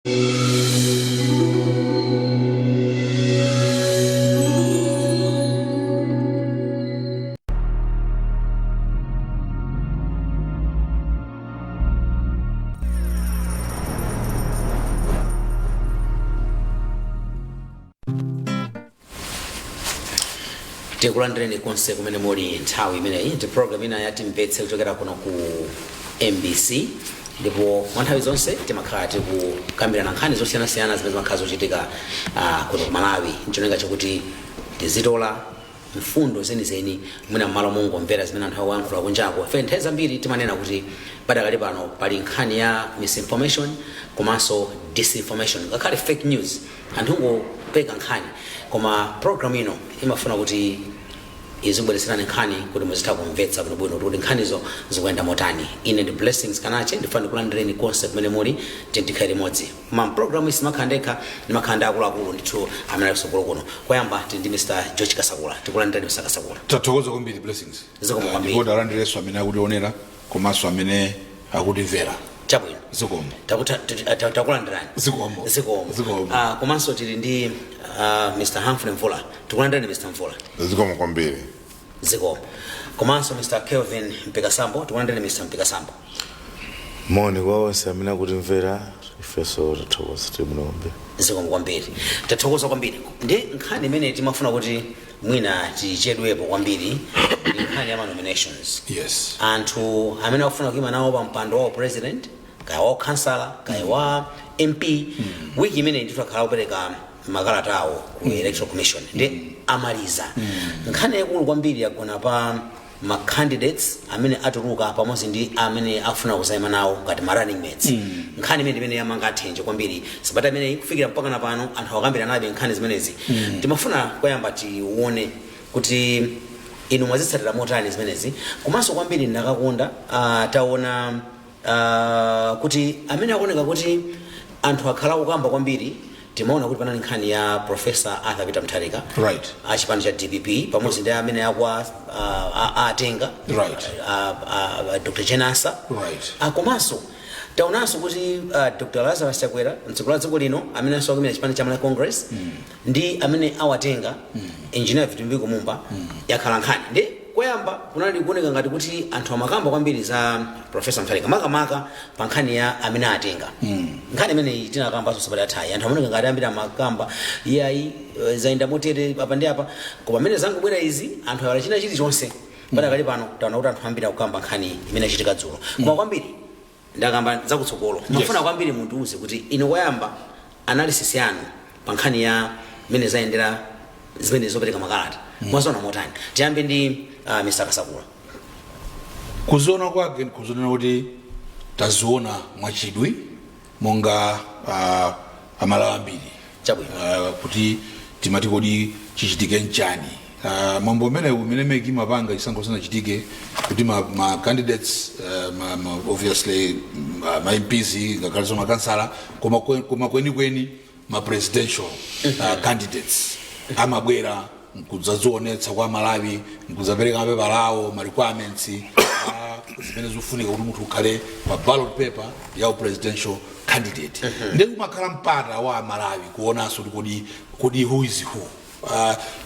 Tikulandireni konse kumene muli nthawi imeneyi ndi program ina ya Timvetse kuchokera kuno ku MBC ndipo nthawi zonse timakhala tikukambirana nkhani zosiyanasiyana zimene zimakhala zochitika kuno ku Malawi nchoneka chakuti tizitola mfundo zenizeni mwina mmalo mungomvera zimene anthu akuyankhula kunjako ife nthawi zambiri timanena kuti padakali pano pali nkhani ya misinformation komanso disinformation ngakhale fake news anthu ngopeka nkhani koma program ino imafuna kuti izibweretserani nkhani kuti muzitha kumvetsa bwinobwino kuti nkhanizo zikuyenda motani. Ine ndi Blessings Kanache ndifuna kulandireni konse kumene muli tikhala limodzi ma program isimakhala ndekha ndimakhala akuluakulu ndithu amene ali kusogolo kuno. Koyamba ndi Mr. George Kasakula tikulandireni Mr. Kasakula. Tathokoza kwambiri Blessings. Zikomo kwambiri. Ndipo talandireso amene akutionera komanso amene akutimvera. Chabwino. Zikomo. Takulandirani. Zikomo. Komanso tili ndi Mr. Humphrey Mvula tikulandireni Mr. Mvula. Zikomo kwambiri. Zikomo. Komanso Mr. Kelvin Mpikasambo tikulandireni Mr. Mpikasambo. Moni kwa onse amene akutimvera ifeso tathokoza timunombe. Zikomo kwambiri. Tathokoza kwambiri. Ndi nkhani imene timafuna kuti mwina tichedwepo kwambiri ndi nkhani ya nominations. Yes. Anthu amene akufuna kuima nawo pa mpando wa president kaya wa councillor kaya wa MP wiki imene ndithu akhala kupereka makalata awo ku electoral commission ndi amaliza. Nkhani yakulu kwambiri yagona pa ma candidates amene atuluka pamodzi ndi amene afuna kuzayima nawo ngati ma running mates. Nkhani imene yamanga athenje kwambiri sabata imene kufikira mpaka napano anthu akambira nabe nkhani zimenezi. Timafuna koyamba tione kuti inu mwazitsatira motani zimenezi komanso kwambiri ndakakonda taona kuti amene akuoneka kuti anthu akhala kukamba kwambiri timaona kuti panali nkhani ya Professor Arthur Peter Mutharika Right. achipani cha DPP pamodzi ndi amene akwa atenga Right. Dr. Jenasa Right. komanso taonanso kuti Dr. Lazarus Chakwera mtsogoleri wa dziko lino amene asokomera chipani cha Malawi Congress ndi amene awatenga engineer Vitimviko Mumba yakhala nkhani ndi koyamba kunali kuoneka ngati kuti anthu amakamba kwambiri za Professor Mutharika makamaka pa nkhani ya amene atenga. Nkhani imene tinakambanso sabata yathayi anthu amaoneka ngati ambiri amakamba iyayi zayenda motere apa ndi apa koma amene zangobwera izi anthu awala china chilichonse padakali pano taona kuti anthu ambiri akukamba nkhani imene achitika dzulo koma kwambiri ndakamba zakutsogolo mafuna kwambiri munthu uze kuti ino koyamba analysis yanu pa nkhani ya imene zayendera zimene zopereka makalata mwaziona motani. Tiyambe ndi Mr. Kasakula. Kuziona kwake kuziona kuti taziona mwachidwi monga amalawi ambiri. Chabwino. Kuti timati kodi chichitike nchani. Mambo umene meki mapanga chisankho sanachitike kuti ma candidates obviously ma MPs ngakhalenso ma councillor koma kweni ma presidential candidates amabwera nkuzazionetsa kwa Malawi nkuzapereka mapepa lawo ma requirements zimene zofunika kuti munthu ukhale pa ballot paper ya presidential candidate. Ndi kumakhala mpata wa Malawi kuonanso kodi who is who.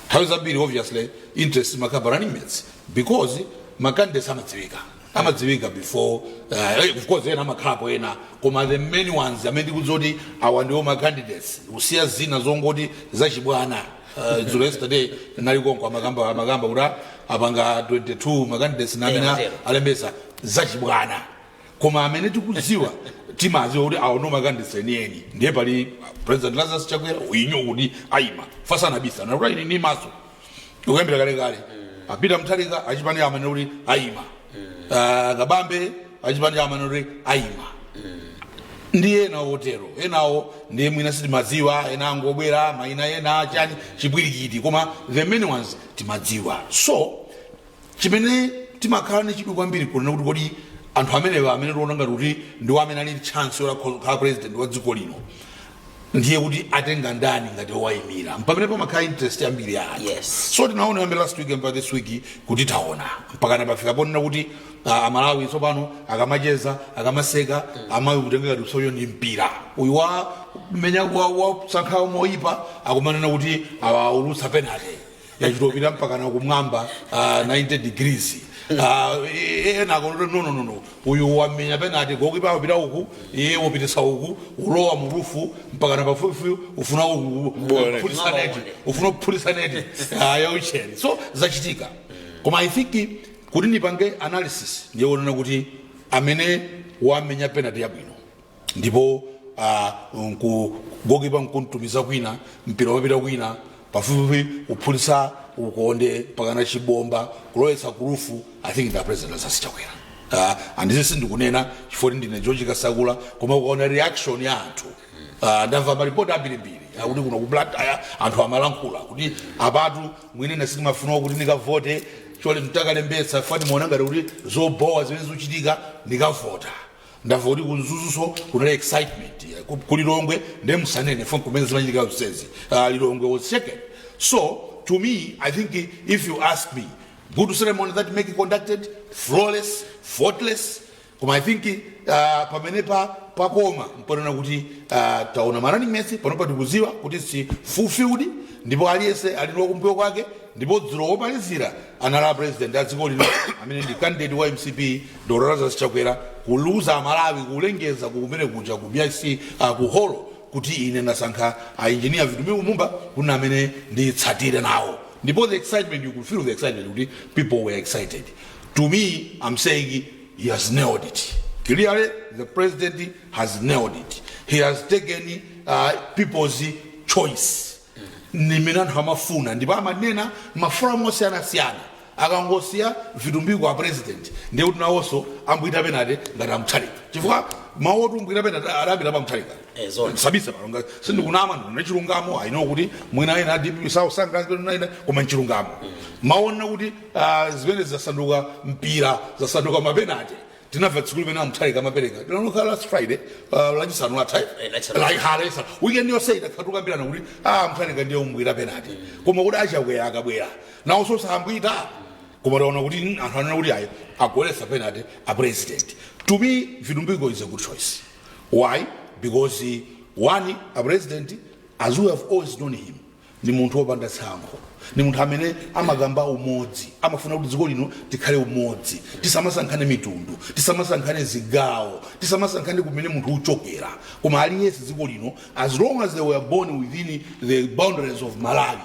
How zambiri obviously interest makamba running mates because ma candidates amadziwika before of course ena amakhapo ena koma the main ones amene ndikuzoti awa ndiwo ma candidates usiya zina zongoti zachibwana. Yesterday nalikonko amakamba kuti apanga 22 ma candidates namene alembesa zachibwana koma amene tikudziwa timaziwa kuti awo no ma candidates enieni ndiye pali President Lazarus Chakwera uyinyo kuti ayima fasana bisa na right ni maso ukuyambira kale Peter Mutharika achipani amene kuti ayima Kabambe achipani amene kuti ayima ndiye na hotelo enawo ndiye mwina siti maziwa ena ngobwera maina ena chani chibwirikiti koma the main ones timadziwa so chimene timakhala ni chidu kwambiri kunena kuti kodi anthu amene tiona ngati kuti ndiwo amene ali chance yola khala president wa dziko lino ndiye kuti atenga ndani ngati wayimira mpamene pamakhala interest yambiri ya anthu. Yes. So tinaona yambe last week and this week kuti taona mpakana pafika ponena kuti amalawi tsopano akamacheza akamaseka amayi kutengeka tisoyo ndi mpira uyu wa menya wa sankhawo moyipa akumanena kuti aulutsa penalty yachitopita mpakana kumwamba 90 degrees ena akonoti no uyu wamenya penalty gokipa apita uku iye wopitisa uku ulowa murufu mpakana pafupi ufuna kuphulisa neti yaucheni so zachitika koma I think kuti nipange analysis ndiye wonena kuti amene wamenya penalty yabwino ndipo gokipa nkuntumiza kwina mpira wapita kwina pafupi uphulisa ukonde pakana chibomba kulowetsa kurufu I think the president sasichakwera and this ndikunena chifukwa ndine George Kasakula koma ukaona reaction ya anthu ndamva maripoti ambirimbiri akuti kuno kublat anthu amalankhula kuti apatu mwine nasimafuna kuti ndikavote chole mtakalembetsa fani muona ngati kuti zobowa zimene zikuchitika ndikavota ndamva kuti kunzuzuso kuna excitement kulilongwe ndemusanene foni kumene zimachitika zonsezi lilongwe was shaken. So to me I think if you ask me good ceremony that make it conducted flawless faultless koma I think pamenepa pakoma mponena kuti taona marani mesi panopa tikuziwa kuti si fulfilled ndipo aliyese alino kumbuyo kwake ndipo dzulo womalizira anala president adziko lino amene ndi candidate wa MCP Dr. Chakwera kuluza Malawi kulengeza kumene kuja ku BIC ku holo kuti ine nasankha engineer vitu Mumba kuna amene nditsatire nawo ndipo the excitement you could feel the excitement kuti people were excited. To me I'm saying he has nailed it clearly. The president has nailed it. He has taken people's choice nimena hamafuna ndipo amanena mafura mosiyana akangosiya vitumbi kwa president ndiye kuti nawonso ambuita penate ngati amuthalika chifukwa mawotu mbwita penate arabira pamuthalika sabisa palonga sindikunama ndinechilungamo aino kuti mwina ina DP sanga koma nchilungamo maona kuti zimene zasanduka mpira zasanduka mapenate tinabva tsikulu pena amuthalika mapereka tinanokhala last Friday lachisanu la time like halesa weekend yosayita khatukambirana kuti amuthalika ndiye umbwira penate koma kuti achakwera akabwera nawonso sambwita koma taona kuti anthu anena kuti ayi agolesa penate a president. To me Vidumbiko is a good choice. Why? Because one a president as we have always known him ni munthu wopanda tsankho ni munthu amene amagamba umodzi amafuna kuti dziko lino tikhale umodzi tisamasankhane mitundu tisamasankhane zigawo tisamasankhane kumene munthu uchokera koma aliyense dziko lino as long as they were born within the boundaries of Malawi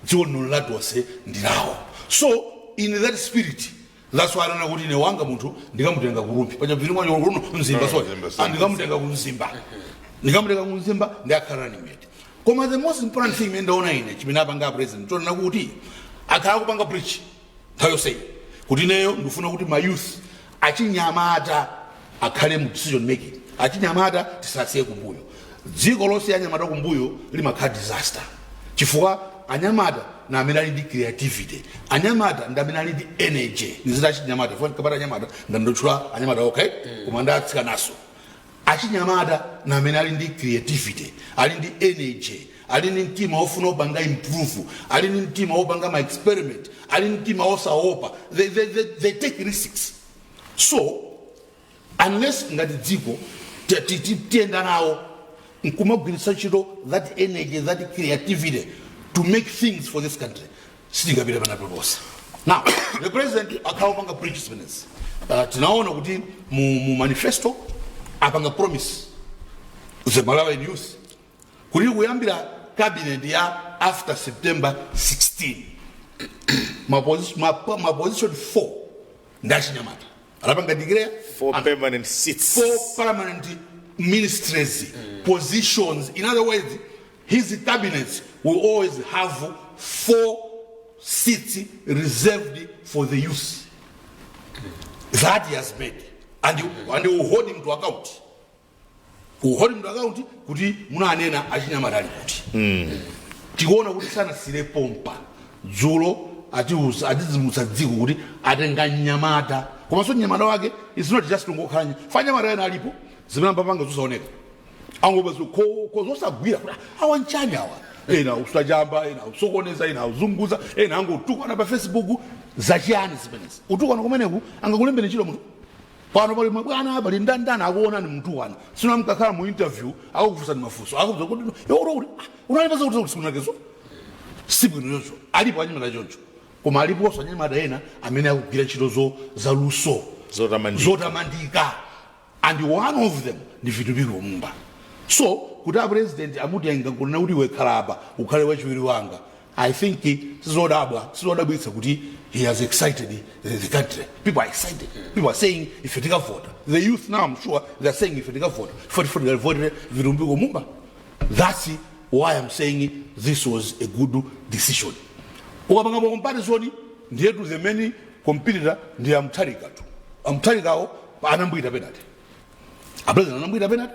dziko lino latose ndilawo. So in that spirit that's why anana kuti ne wanga munthu ndikamutenga kurumpi paja bviri mwanyo runo mzimba so ndikamutenga kumzimba ndikamutenga kumzimba ndakhala nimete. Koma the most important thing ndaona ine chimene apanga president tona kuti akhala kupanga preach tayo say kuti neyo ndifuna kuti my youth achinyamata akhale mu decision making achinyamata tisasiye kumbuyo dziko lonse anyamata kumbuyo limakhala disaster chifukwa anyamata na amene ali ndi creativity anyamata ndi amene ali ndi energy nizita chinyamata funa kapata anyamata ndandotchula anyamata okay koma ndatsika naso achinyamata na amene ali ndi creativity ali ndi energy ali ndi mtima ofuna opanga improve ali ndi mtima opanga ma experiment ali ndi mtima osaopa they take risks. So unless ngati dziko tienda nawo nkumagwiritsa ntchito that energy that creativity to make things for this country sitingapita panapoposa. Now the president akawapanga preachments tinaona kuti mu manifesto apanga promise the Malawian youth kuti kuyambira cabinet ya after September 16 my position 4 ndachinyamata alapanga declare 4 permanent seats 4 permanent ministries positions. In other words, his cabinet will always have 4 seats reserved for the youth. That he has made. And he will hold him to account. Will hold him to account kuti muna anena achinyamata ali kuti. Tiona kuti sana sile pompa. Dzulo atizimusa dziko kuti atenga nyamata. Koma so nyamata wake is not just ngokhala. Fanya nyamata yana alipo zimene panga zusaoneka. angobazo kozosagwira kuti awanchani awa ena usajamba ena usokoneza ena uzunguza ena angotukwana pa Facebook zachiyani zimenezi utukwana kumeneku angakulembere chilo munthu pano pali mabwana pali ndandana akuona ni mtukwana sino mkakhala mu interview akufusa ni mafuso akufusa kuti yoro unalipaza kuti sikunakezo sibwinozo alipo anyimala choncho koma alipo anyimala ena amene akugwira ntchito za luso zotamandika and one of them ndi vitupiko Mumba. So kuti a president amutenga kunena kuti wekhala apa ukhale wachiwiri wanga, I think sizodabwitsa kuti he has excited the country. People are excited. People are saying if you take a vote, the youth now I'm sure they are saying if you take a vote, vote Vitupiko Mumba. That's why I'm saying this was a good decision. Ukapanga comparison ndiye to the many competitor ndiye amtarika tu. Amtarikawo anambuita penalty. A president anambuita penalty.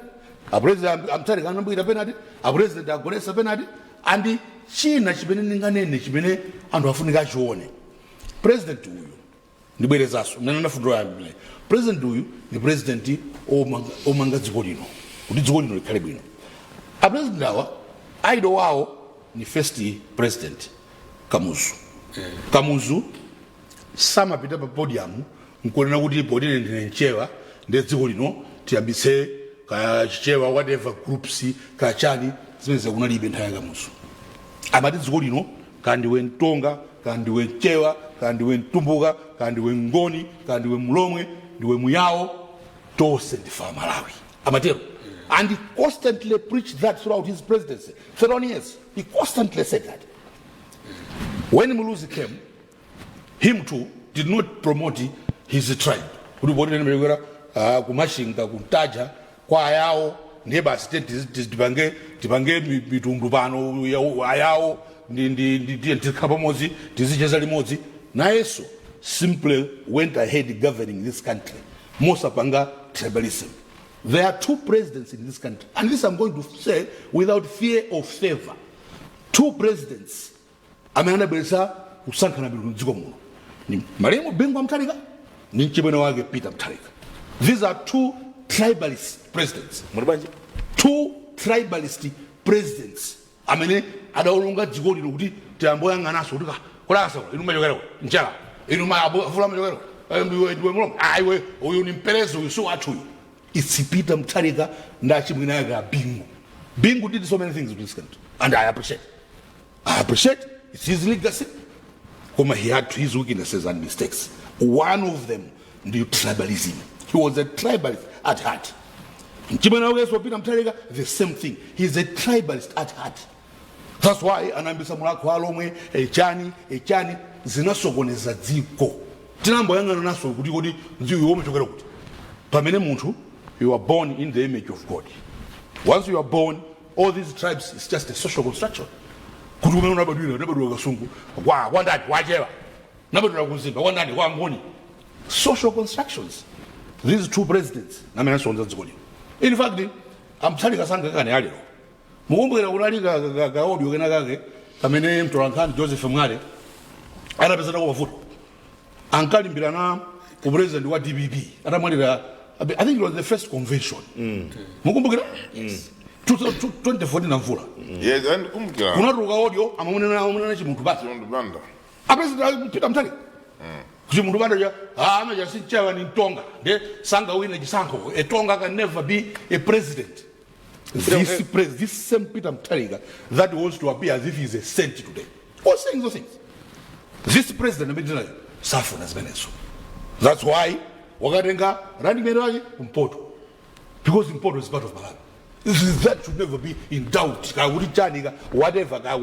A president amtarika anambuita penalty. A president agolesa penalty. And china chimene ninganene chimene anthu afunika achione. President uyu ndibwerezaso nana fundo yambile. President uyu ni president omanga dziko lino. Kuti dziko lino likhale bwino. A president awa aido wawo ni first president Kamuzu samapita pa podium nkunena kuti podile ndine nchewa ndi dziko lino tiyambise ka chichewa whatever groups ka chani zimene kunalibe nthawi ya Kamuzu. Amati dziko lino kandiwe Ntonga, kandiwe Nchewa, kandiwe Ntumbuka, kandiwe Ngoni, kandiwe Mulomwe, ndiwe Muyawo, tose ndifa Malawi. Amatero. And he constantly preached that throughout his presidency. 31 years. He constantly said that. When Muluzi came, him too did not promote his tribe. Kumashinga, kuntaja, kwa ayao, neighbor state tibange mitumbano ayao, ndikapamozi, tizicheza limodzi. Na Yesu simply went ahead governing this country. Mosapanga tribalism. There are two presidents in this country, and this I'm going to say without fear of favor. Two presidents. Ameana beleza usanka na bilu nziko muno. Ni Maremo Bengwa Mtarika, ni Nchibwene wage Peter Mtarika. These are two tribalist presidents. Two tribalist presidents. Amene adaolonga dziko lino kuti tiyamboya nganaso kuti kulasa inuma yogero njala inuma afula yogero ndiwe mulomwe aiwe uyu ni mpelezo uyu so athuyu. It's Peter Mtarika ndachimwinaga Bingu did so many things in this country, and I appreciate it's his legacy. He had his weaknesses and mistakes. One of them, the tribalism. He was a tribalist at heart. In Peter Mtarika, the same thing. He's a tribalist at heart. That's why anambisa mulako alomwe echani zinasokoneza dziko. Tinambo yanga naso kuti nziyo yome chokera kuti. Pamene munthu you are born in the image of God. Once you are born, all these tribes is just a social construction. Social constructions. These two presidents. In fact, I'm telling you something. Mumba unalika ga audio genagage kamene mtorankani Joseph Mwale anapesa kwa foot. Ankali mbirana president wa DBB. I think it was the first convention. Mukumbukira? Yes. 2014 namvula. Yes, and kumbukira. Kuna ruga audio amunena chimuntu basi. Ndubanda. President Peter Mtarika. Chimuntu banda ya amaja sinchawa ni Ntonga. De sanga wina chisanko. A Tonga can never be a president. This same Peter Mtarika that wants to appear as if he's a saint today. Who's saying those things? This president suffered as Venezuela. That's why wakatenga running mate Mpoto, because Mpoto is part of Malawi. That should never be in doubt. Whatever, the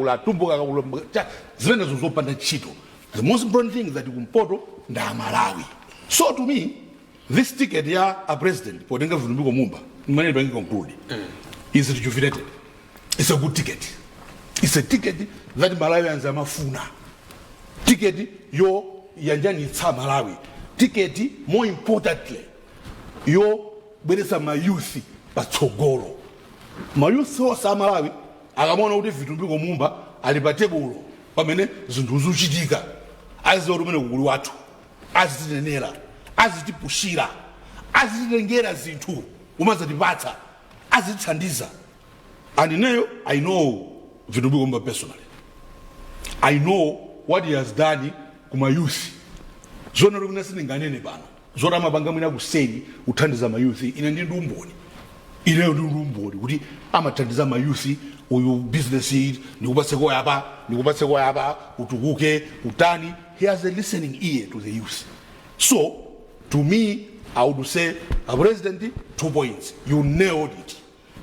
most important thing is that Mpoto na Malawi. So to me, this ticket here, a president, Potenga Vitupiko Mumba, money banking conclude, is rejuvenated. It's a good ticket. It's a ticket that Malawians are mafuna. Ticket yo yanjani tsa Malawi. Ticket, more importantly, yo beresa mayuthi patsogolo. Mayuthi wa Malawi akamona kuti Vitupiko Mumba alipatebulo pamene zinthu zuchitika azorumene kugulu wathu azitinenera azitipushira azititengera zinthu umazatipatsa azithandiza. And now I know Vinubu Mumba personally. I know what he has done to my youth. Zona rugunasi nganene bana. Zona mabanga mwina kuseni uthandiza my youth ine ndi ndumboni. Ine ndi ndumboni kuti amathandiza my youth uyu business nikupatse ko yaba utukuke utani. He has a listening ear to the youth. So to me I would say, President, 2 points. You nailed it.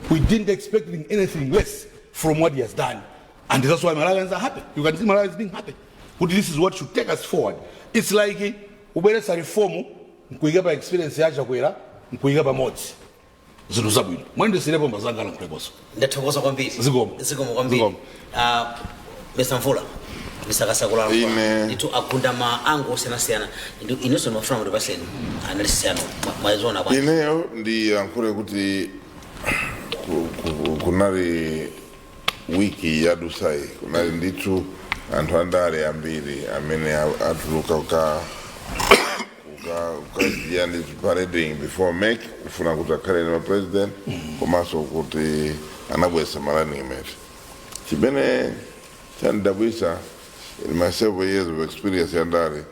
We didn't expect anything less from what he has done. And that's why Malawians are happy. You can see Malawians being happy. But this is what should take us forward. It's like, ubeleza reform, mkuigaba experience ya chakwera, mkuigaba mods. Zinu zabwino. Mwende sirepo mbazangala mkwekoso. Ndatokoza kwambiri. Zikomo kwambiri. Mr. Mvula. Misakasakula itu akunda ma ango senasiana inoso mafuna muri baseni analysis yano maizona kwa ineyo ndi ankure kuti kunali wiki ya dusai kunali nditu anthu andale ambiri amene atuluka uka yani parading before make kufuna kuti akhale ni president komanso kuti anabwesa malani imeti chimene chandabwisa in my several years of experience yandari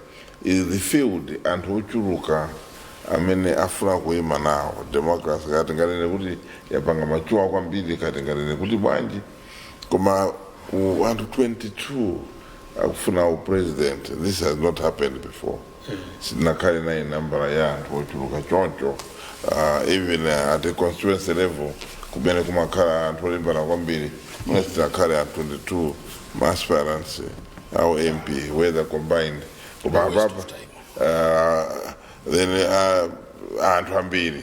is the field and uchuluka amene afuna kuima nawo democracy kati ngalene kuti yapanga machuwa kwambiri kati ngalene kuti bwanji koma 122 akufuna president. This has not happened before. Sinakali na nambara ya anthu ochuluka choncho even at the constituency level kubene kumakhala anthu olimbana kwambiri sinakali at 22 aspirants our MP, whether combined, then and Hambiri.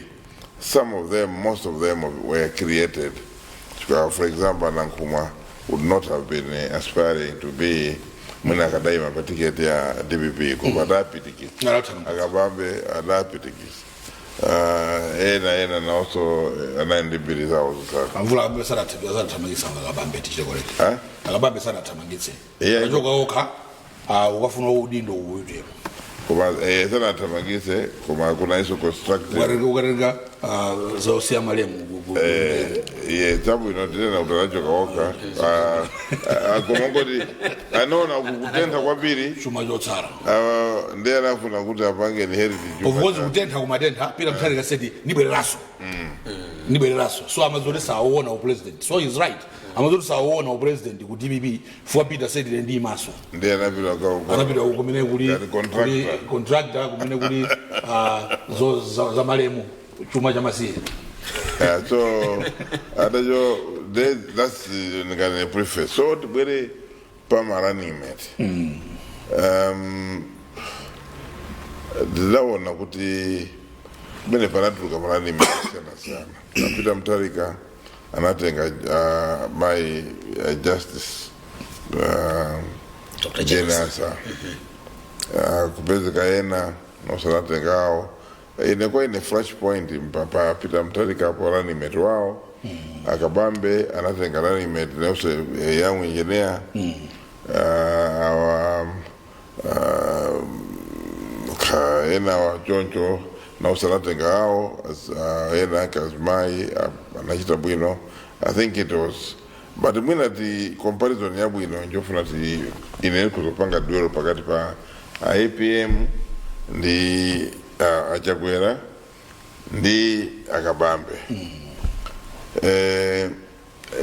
Some of them, most of them were created. For example, Nankuma would not have been aspiring to be Munakadaima, particularly DBP, Komadapitiki, Agabambe, Adapitiki. And also an NDB also. Amvula besara tamagisa Agabambe tichokore. Agabambe sana tamagitse. Ajoga oka ukafuna udindo uwuje. Kuma sana tamagitse kuma kuna iso constructive. Ugarega zo sia malemu. Tabu inotena utarajoga oka. Akomongodi anona kukutenda kwambiri chuma jotsara. Ndiye anafuna kuti apange ni heritage. Of course kutenda kumadenda pira mtari kaseti nibere raso. Nibere raso. So amazore saona o president. So he's right. Amazore saona o president ku DBB for Peter said ndi maso. Ndiye anapira kumene kuli contractor kumene kuli zo za malemu chuma cha masiye. So that's the preface. So very pamarani met. Ndilaona kuti bene paratu kamarani met sana. Napita mtarika anatenga my justice Dr. Jenasa. Kupezeka yena no sanatengao. Inakuwa ine flash point mpapa pita mtarika hapo running mate wao Akabambe anatenga running mate neose young engineer kaena wa choncho na usanatenga hao ena kazmai anachita bwino. I think it was but mwina the comparison ya bwino njofuna ti ine kuzopanga duelo pakati pa APM ndi Achakwera ndi Akabambe.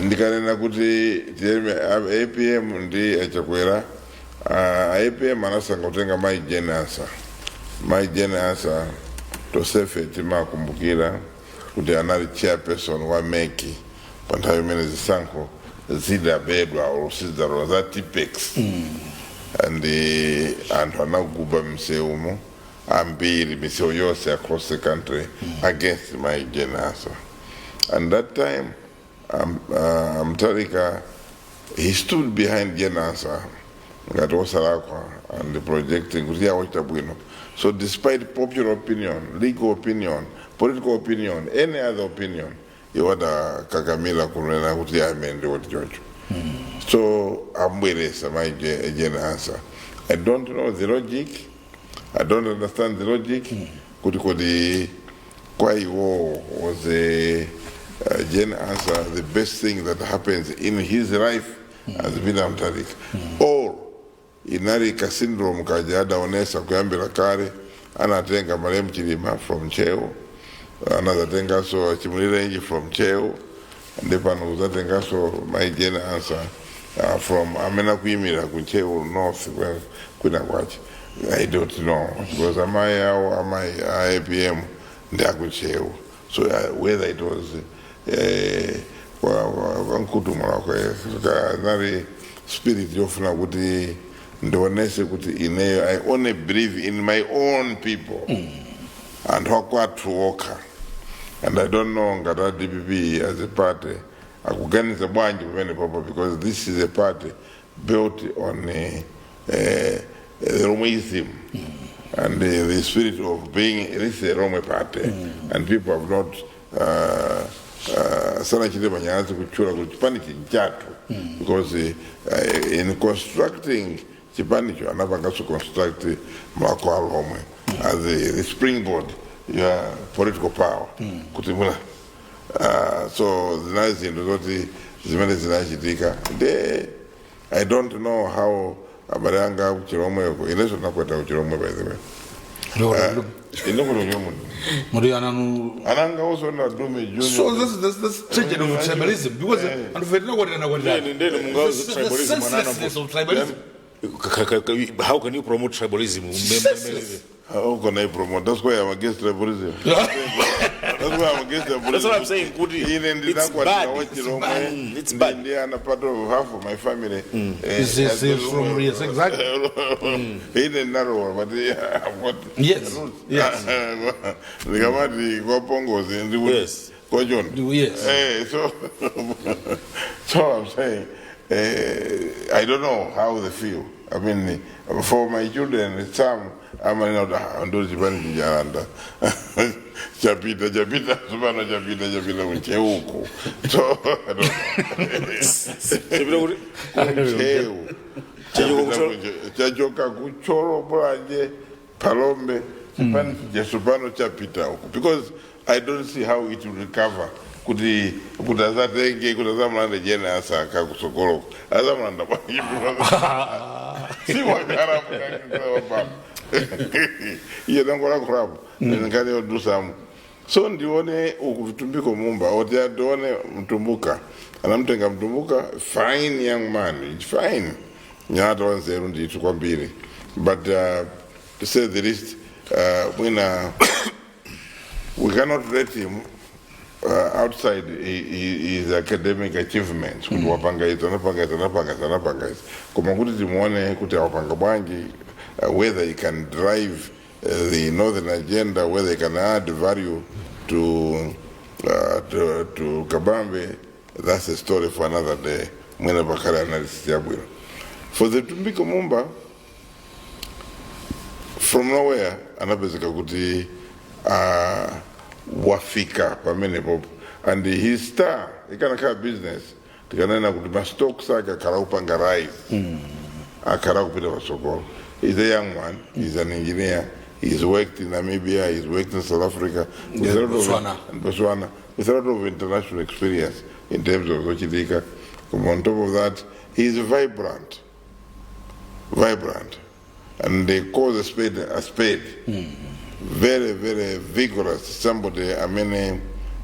Ndikanena kuti APM ndi Achakwera APM anasanga kutenga my jenasa tosefe timakumbukira kuti anali chairperson wa meki panthawi imene zisankho zidabedwa olusidzalo za tipex and anthu anaguba mseumo ambiri misewu yose across the country against my jenasa. And that time Mtarika, he stood behind jenasa ngati osalakwa and projecting kuti yawachita bwino. So despite popular opinion, legal opinion, political opinion, any other opinion, iwada kakamila kunena kuti yamende wati chocho. So ambwelesa my jenasa. I don't know the logic. I don't understand the logic. Kuti kwa iwo was Jen answer, the best thing that happens in his life has been Amtarik. Or inarika syndrome kaja adaonesa kuyambira kale anatenga marehemu Chilima from Cheo, anazatenga so Chimulirenji from Cheo, ndipo anazatenga so my Jen answer from amena kuimira ku Cheo north kuna kwachi. I don't know because am I IPM ndakucheo. So whether it was wankutuma nari spirit yofuna kuti ndonese kuti ineyo I only believe in my own people and hokwatuoka, and I don't know ngata DPP as a party akuganiza bwanji kumene papa, because this is a party built on Romoism and the spirit of being, this is a Rome party, and people have not sana chile banyanzi kuchura kuchipani chinchatu, because in constructing chipani cho anapanga to construct mlako alomwe as the springboard ya political power kutimula. So zinazindu zoti zimene zinachitika, I don't know how abaranga uchiromwe yako ileso nakweta uchiromwe by the way. Ananga also na dume junior. So that's change of tribalism, because and for no one tribalism. How can you promote tribalism? How can I promote? That's why I'm against tribalism. That's why I'm against tribalism. That's what I'm saying. It's bad. It's bad. They are a part of half of my family. Is from yes, exactly. He didn't narrow, but what? Yes. Yes. The Gamadi Gopongos in the yes. Yes. So I'm saying, I don't know how they feel. I mean, for my children, some I'm not those Jibani Jaranda. Japita, Subano Japita, Cheuko. So I don't know. Chajoka Kuchoro Braje, Palombe, Jasubano Chapita. Because I don't see how it will recover. Could Azatenge, could Azamanda Jena Saka Sokolo, Azamanda. See what Arab. You don't go to crab, and can you do some? So, the one Tumbiko Mumba, or they are doing Mtumbuka, and I'm thinking Mtumbuka, fine young man, it's fine. But to say the least, we cannot let him outside his academic achievements. Whether he can drive the northern agenda, whether he can add value to Kabambe, that's a story for another day. For the Tumbiko Mumba, from nowhere, anabezeka kuti wafika pamene pop, and his star, he can have business. Tikanena kuti ma-stocks ake akara kupanga rise, akara kupita pasokolo. He's a young man, he's an engineer, he's worked in Namibia, he's worked in South Africa, Botswana, with a lot of international experience in terms of Zochidika. On top of that, he's vibrant. And they call a spade a spade. Very, very vigorous. Somebody, I mean,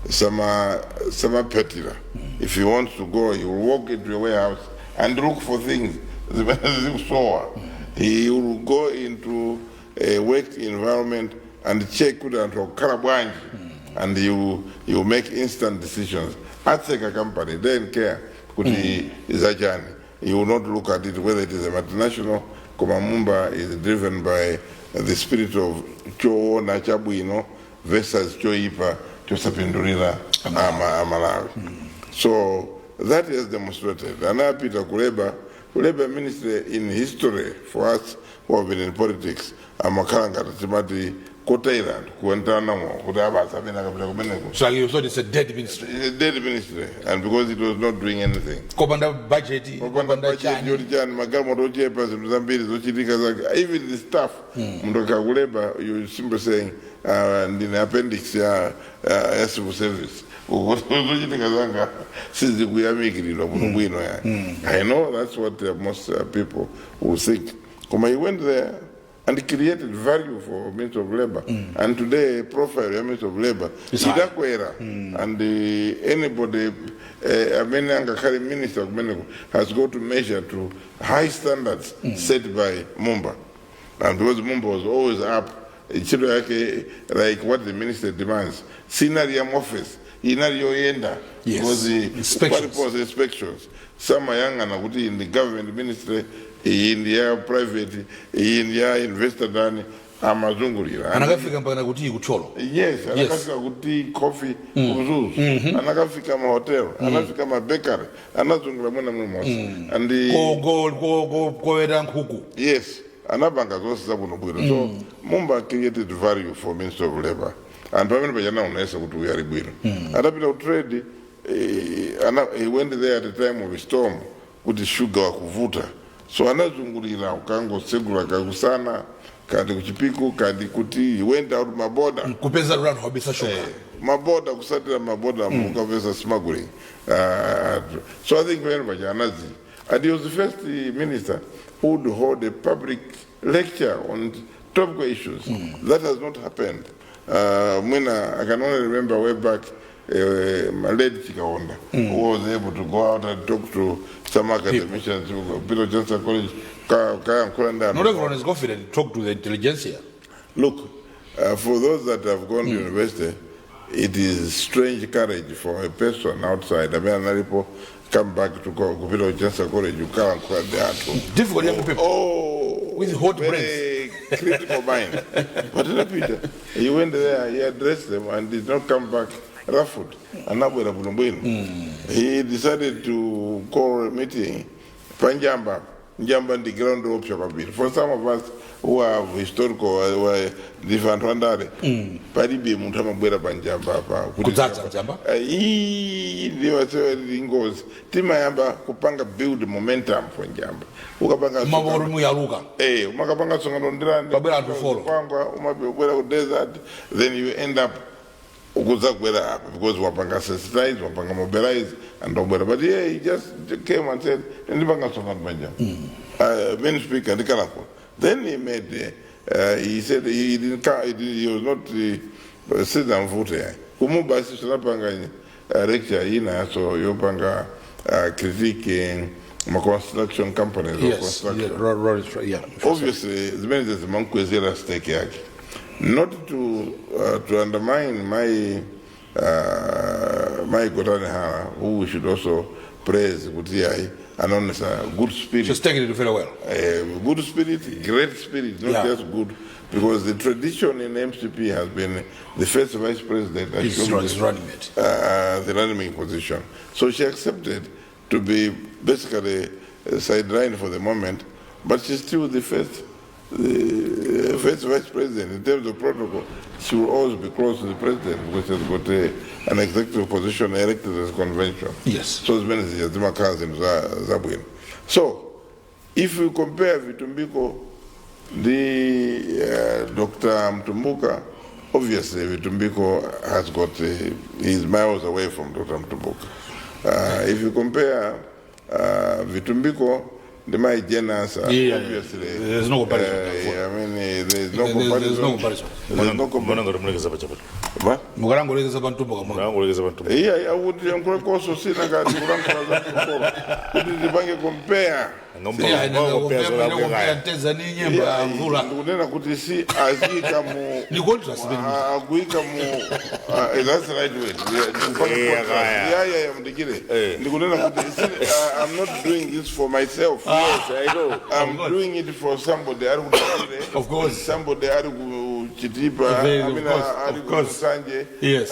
Sama Petira. If he wants to go, he will walk into a warehouse and look for things. He will go into a work environment and check with Karabwanji, and you make instant decisions. I think a company, they don't care. Is a journey. You will not look at it whether it is a multinational. Mumba is driven by the spirit of Cho Nachabuino versus Choipa, Josepindurila, Amalawi. So that is demonstrated. And now Peter Kuleba ministry in history for us who have been in politics, Amakaranga Timati, Kotailand, Kuantanamo, so you thought it's a dead ministry? It's a dead ministry, and because it was not doing anything. Even the staff, you simply saying, in the appendix, civil service. uzochitika zanga sizikuyamikirirwa kuno bwino ya. I know that's what most people will think. Koma he went there and created value for Minister of Labor. And today, profile of Minister of Labor is Idakwera. And anybody, Amenanga Minister of Medical has got to measure to high standards set by Mumba. And because Mumba was always up, Ntchito Yake, like what the minister demands, scenario office, inario yenda, was the inspections. Some are young and in the government ministry, in the private, in the investor done, amazungulira. Anakafika mpaka kuti kucholo. Yes, anakafika kuti coffee kuzuzu. Anakafika ma hotel, anakafika ma bakery, anazungula mwana mmoja. And the go nkuku. Yes, anabanga zose zabuno bwiro. So Mumba created value for Minister of Labor. And pamene pajana unaweza kuti uyari bwiro. Atapita trade, he went there at the time of a storm with the sugar wa kuvuta. So anazungulira ukango segura kakusana kandi kuchipiko kandi kuti he went out maboda kupeza run hobisa sugar maboda kusatira maboda mukapeza smuggling. So I think very much anazi. And he was the first minister who would hold a public lecture on topical issues. That has not happened. I can only remember way back my lady Chikaonda, who was able to go out and talk to some academicians, Peter Johnson College, not everyone is confident to talk to the intelligentsia. Look, for those that have gone to university, it is strange courage for a person outside. I mean, people come back to Peter Johnson College, you can't cry there. Difficult young people. Oh, with hot brains. Critical mind. But Peter, he went there, he addressed them, and did not come back ruffled. He decided to call a meeting, Panjamba, Njamba and the ground rope Shapabir. For some of us who have historical different Randare, Padibi Mutamabuera Panjamba, Kuzata, they were saying goes, Timayamba, Kupanga build momentum for Njamba. Maborumu Yaluga. Makapanga Songalondran, Babela to follow. Umabuera desert, then you end up because Wapanga sensitized, Wapanga mobilized, and but yeah, he just came and said, main speaker, the Kalako. Then he made, he said he didn't he was not the citizen voter. Kumumba Sisapanga lecture in, so Yopanga critiquing construction companies. Yes, yeah. Obviously, the ministers of Mankwezela stake Yake. Not to undermine my Kotanehara, who we should also praise Gutiai, and honest, good spirit. Just taking it very well. Good spirit, great spirit, not just good, because the tradition in MCP has been the first vice president that is running it. The running position. So she accepted to be basically sidelined for the moment, but she's still the first vice president. In terms of protocol, she will always be close to the president because she's got an executive position elected as convention. Yes. So as many as Zimakazi in Zabwin. So, if we compare Vitumbiko, the Dr. Mtumbuka, obviously Vitumbiko has got, he's miles away from Dr. Mtumbuka. If you compare Vitumbiko, the my generous, obviously. There's no comparison. I mean, there's no comparison. There's no comparison. There's no comparison. What? Yeah, I would also see that you compare. That's right way. I'm not doing this for myself. Yes, I know. I'm doing it for somebody. Of course. Somebody Chitipa, of course. Yes.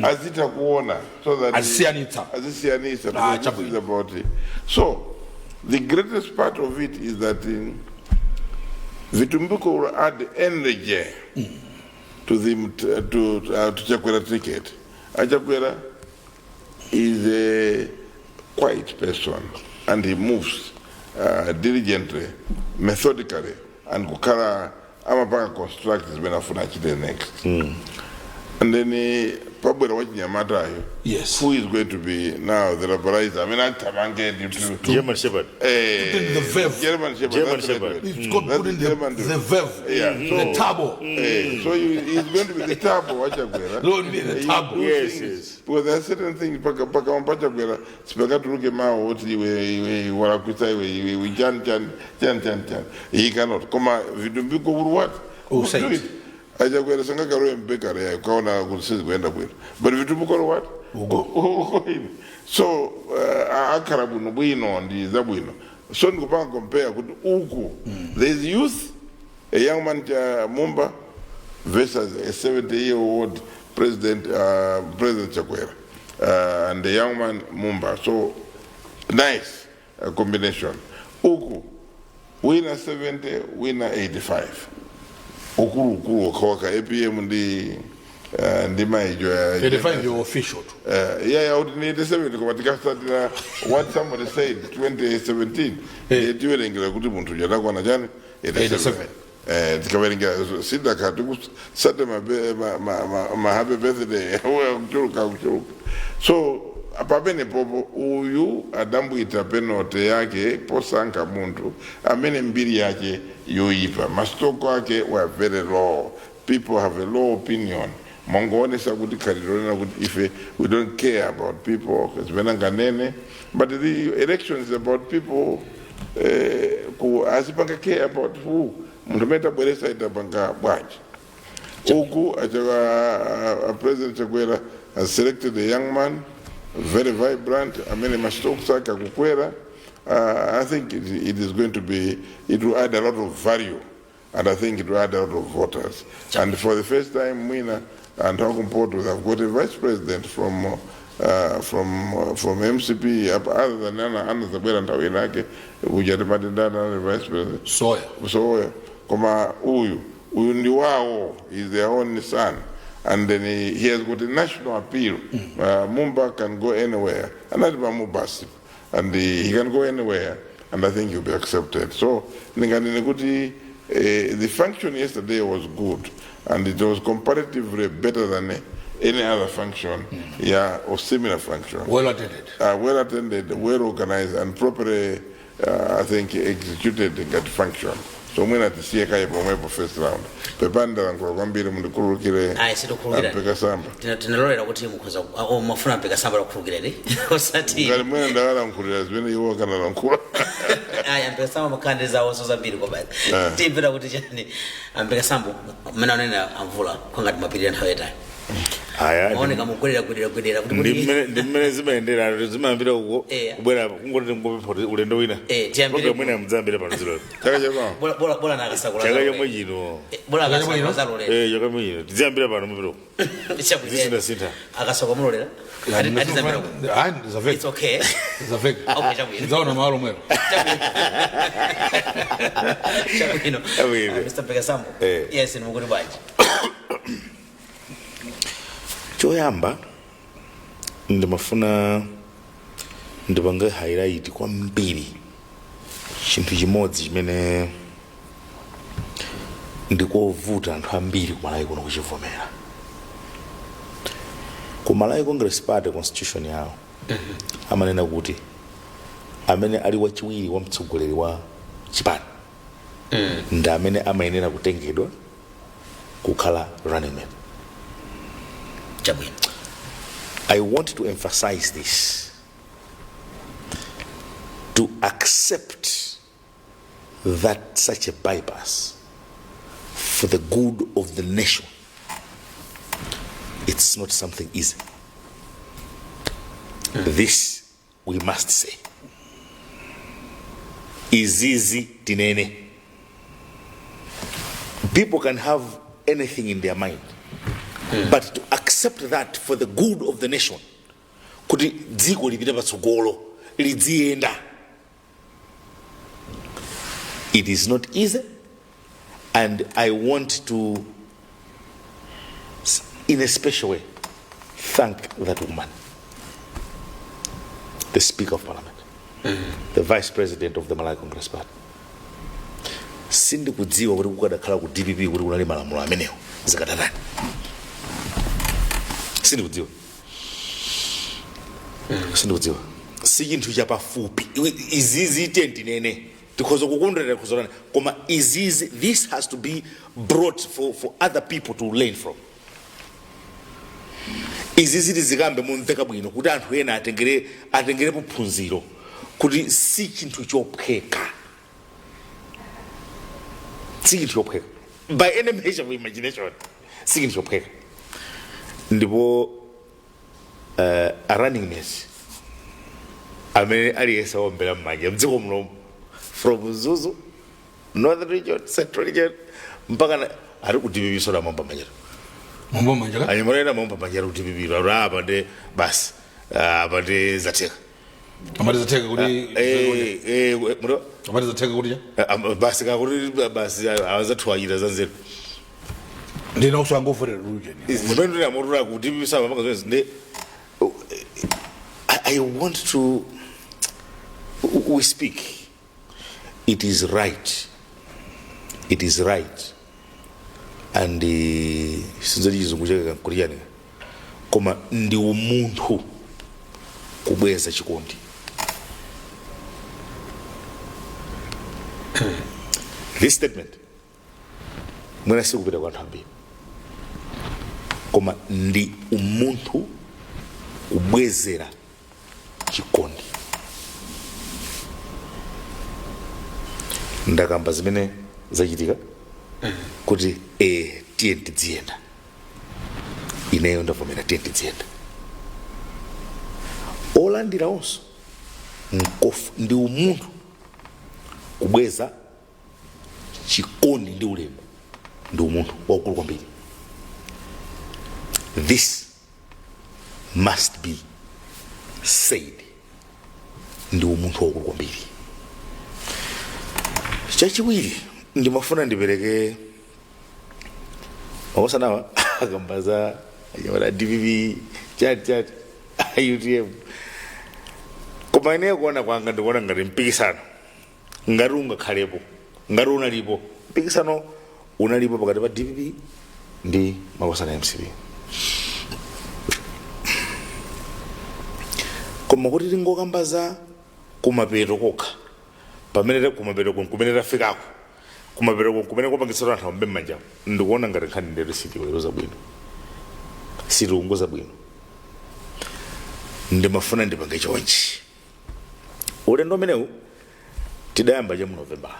Azita kuona so that Azisianita is about it. So the greatest part of it is that Vitumbuko will add energy to Chakwera ticket. Chakwera is a quiet person and he moves diligently, methodically, and kukara amapanga construct is benafuna chile next. And then pabwera wachinyamata ayo. Yes. Who is going to be now the liberalizer? I mean, I can't get to German Shepherd. The verve. German Shepherd. German that's the Shepherd. right word. It's got put in the verve. Yeah. The turbo. So he's going to be the turbo. Wachakwera. Lord, me the turbo. Yes. Because there are certain things. Paka Wachakwera. Spagaturuke mao oti we warakuta we chan. He cannot. Koma vidumbiko what? Oh, say it. Ajakwera sanga karo embekare ya kaona kusizi kwenda kwera. But vidumbiko what? Ugo. So akarabu nubwino ndi zabwino. So nikupanga compare kuti uku. There is youth, a young man Mumba versus a 70-year-old President Chakwera, and a young man Mumba. So nice combination. Uku winner 70, winner 85. Uku wakawaka APM ndi maijo 85 your official. Yeah, out in 87 kubatika started what somebody said 2017. Tiwerengira kuti muntu yadakwa na jani 87. Tikawerengira sida katu sade ma happy birthday. So apapene popo uyu adambuita penote yake posanka muntu amene mbiri yake yoipa mastoko yake were very low. People have a low opinion. Mongoonesa kuti karirona kuti ife we don't care about people but the election is about people who asipanga care about who muntu meta bweresa itapanga bwaji uku President Chakwera has selected a young man very vibrant amene mastoksa kakukwera. I think it is going to be, it will add a lot of value, and I think it will add a lot of voters. And for the first time, Mwina and Hakumport have got a vice president from MCP, other than Anna Zabera and Yake, which are the vice president. Soya. Koma Uyu Ndiwao is their only son. And then he has got a national appeal. Mumba can go anywhere. And not Mumba. And he can go anywhere, and I think he'll be accepted. So, the function yesterday was good, and it was comparatively better than any other function, or similar function. Well attended. Well attended, well organized, and properly, I think, executed that function. So mwina tisiye kaya pomwepo first round. Pepanda kwa kwambiri mundikurukire. Peka samba. Tinalolera kuti mukhoza mafuna peka samba lakurukire ne. Osati. Ngale mwina ndawala nkurira zimene iwo kana lankula. Aya peka samba makande zawo so zambiri kwa basi. Timvera kuti chani peka sambo mena nena amvula kwangati mapirira nthawe yeta. Aya. Maone kama kwelera kuti ndimene zimaendera zimambira uko kubwera kungoti ngope ulendo wina. Tiambire mwina mzambira pano zilo. Chaka chapa. Bola nakasakula. Chaka yomwe jino. Bola nakasakula zalolera. Chaka mwino. Tiambira pano mupiro. Sinda. Akasakula mulolera. Atizambira. Zavek. It's okay. Zavek. Okay, chabu. Zaona mahalo mwero. Chabu. Mr. Pegasambo. Yes, ni mukuri baji. Choyamba ndimafuna ndipange highlight kwambiri chinthu chimodzi chimene ndikovuta anthu ambiri kumalawi kuno kuchivomera. Kumalawi Congress Party constitution yawo amanena kuti amene ali wachiwiri wa mtsogoleri wa chipani ndi amene amayenera kutengedwa kukhala running mate. I want to emphasize this. To accept that such a bypass for the good of the nation, it's not something easy. This we must say. Is easy tinene. People can have anything in their mind. But to accept that for the good of the nation, kuti dziko lipite patsogolo lidzienda, it is not easy, and I want to, in a special way, thank that woman, the Speaker of Parliament, the Vice President of the Malawi Congress Party. Sindi kudziwa kuti kukadakhala ku DPP kuti kunali malamulo amenewo zikatanani. sindikudziwa si chinthu chapafupi izizi tendinene tikhoza kukondwerera kuzolana koma izizi this has to be brought for other people to learn from. Izizi tizikambe mumveka bwino kuti anthu ena atengere phunziro kuti si chinthu chopheka by any measure of imagination si chinthu chopheka. Ndipo a running mess amene aliyesa wombera mmanja mdziko muno from Zuzu northern region central region mpaka ari kudibibisola Mumba manjera anyamorera Mumba manjera kudibibira rapa nde basi abade zateka amade zateka kuti mudo amade zateka kuti basi ka kuti basi azatwayira zanzero ndina usangofurira region izibendo ya morura kudibibisa mpaka zonse I want to we speak. It is right. And sinzali chizungu Korean koma ndi umuntu kubweza chikondi. This statement mwana sikupita kwa nthambi koma ndi umuntu kubwezera chikondi. Ndakamba zimene zachitika kuti tiye tidzienda ineyo ndavomera tiye tidzienda olandira onso ndi umuntu kubweza chikondi ndi ulemu ndi umuntu waukulu kwambiri. This must be said. Ndi umuntu waukulu kwambiri. Chachiwiri ndimafuna ndipereke osanawa akambaza yora DVB chat UTM koma ine kuona kwanga ndikuona ngati mpikisano ngati ungakhalepo ngati unalipo mpikisano unalipo pakati pa DVB ndi makosana MCB koma kuti tingokambaza kumapeto kokha pamene kumapeto kumene tafikako kumapeto kumene kwapangisira anthu ambe mmanja ndikuona ngati nkhani ndero sitiweroza bwino sitiungoza bwino ndimafuna ndipange chonchi ulendo umenewu tidayamba cha mu November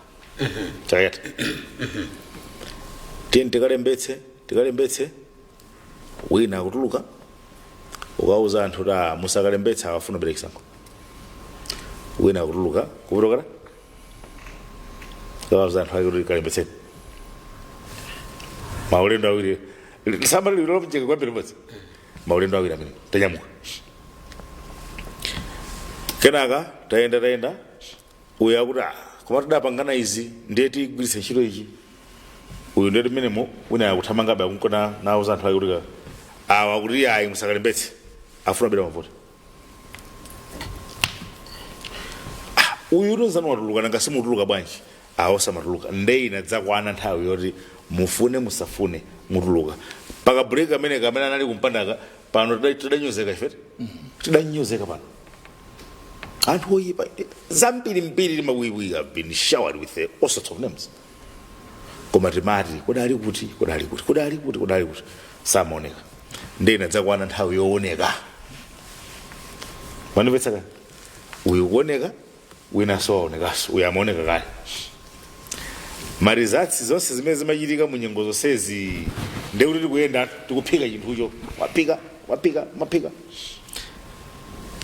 chakayata tikalembetse wina akutuluka ukauza anthu ta musakalembetsa awafuna bereki sango wina akutuluka kupitokana ukauza anthu ake kuti kalembetseni maulendo awiri lisambali lilo mcheke kwa mbiribodzi maulendo awiri amene tanyamuka kenaka tayenda uyu akuti koma tidapangana izi ndiye tigwiritse ntchito ichi uyu ndiye timenemo wina akuthamangabe akunkona nauza anthu ake kuti awa kuti ayi musakalembetse afuna bera mavoti uyu unozanu watuluka nanga simutuluka bwanji awosa matuluka ndeina dzakwana nthawi yoti mufune musafune mutuluka paka break amene kamene anali kumpandaka pano tidanyozeka ifete tidanyozeka pano anthu oyipa zambiri mbiri limawiwi have been showered with all sorts of names koma timati kudali kuti samaoneka ndeina dzakwana nthawi yooneka manimvetsaka uyu kuoneka wina soonekaso uyu amaoneka kale marizatsi zonse zimene zimachitika mu nyengo zonsezi ndekuti tikuyenda tikuphika chinthucho mapika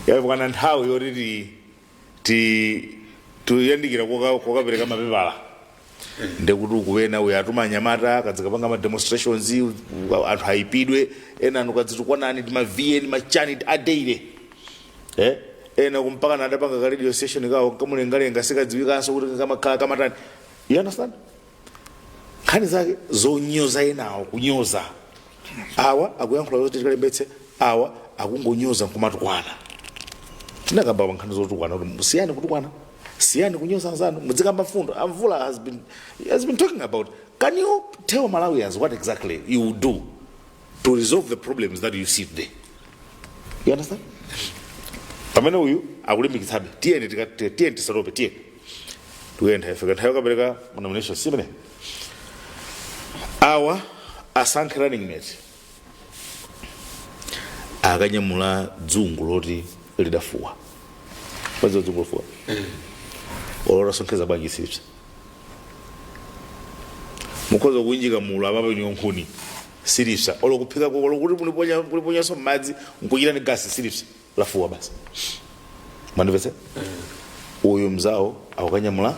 yapakana nthawi yoti tuyandikira kokapereka mapepala ndekuti ukupena uyu atuma anyamata akadzikapanga ma demonstrations anthu ayipidwe ena anthu kadzitukwanani ndi ma VN machani adeire ena kumpaka na adapanga ka radio station kawo kamulengalenga sikadziwikanso kuti kamakhala kamatani. You understand? Nkhani zake zonyoza enawo kunyoza awa akuyankhula kuti tikalembetse awa akungonyoza kumatukwana tinakamba nkhani zotukwana kuti musiyani kutukwana siyani kunyoza nzanu mudzikamba fundo Amvula has been talking about. Can you tell Malawians what exactly you do to resolve the problems that you see today. You understand? Pamene uyu akulimbikitsabe tiye tisarope tiye tuyenda ifika nthawi kapereka nomination simene awa asankhe running mate akanyamula dzungu loti lidafuwa pazo dzungu lofuwa olora sonkheza bwanji sipsa mukhoza kuinjika mulu apapo nkhuni siripsa olokuphika kuti muliponya so madzi nkuchita ni gas siripsa lafuwa basi mandivese uyu mzawo akukanyamula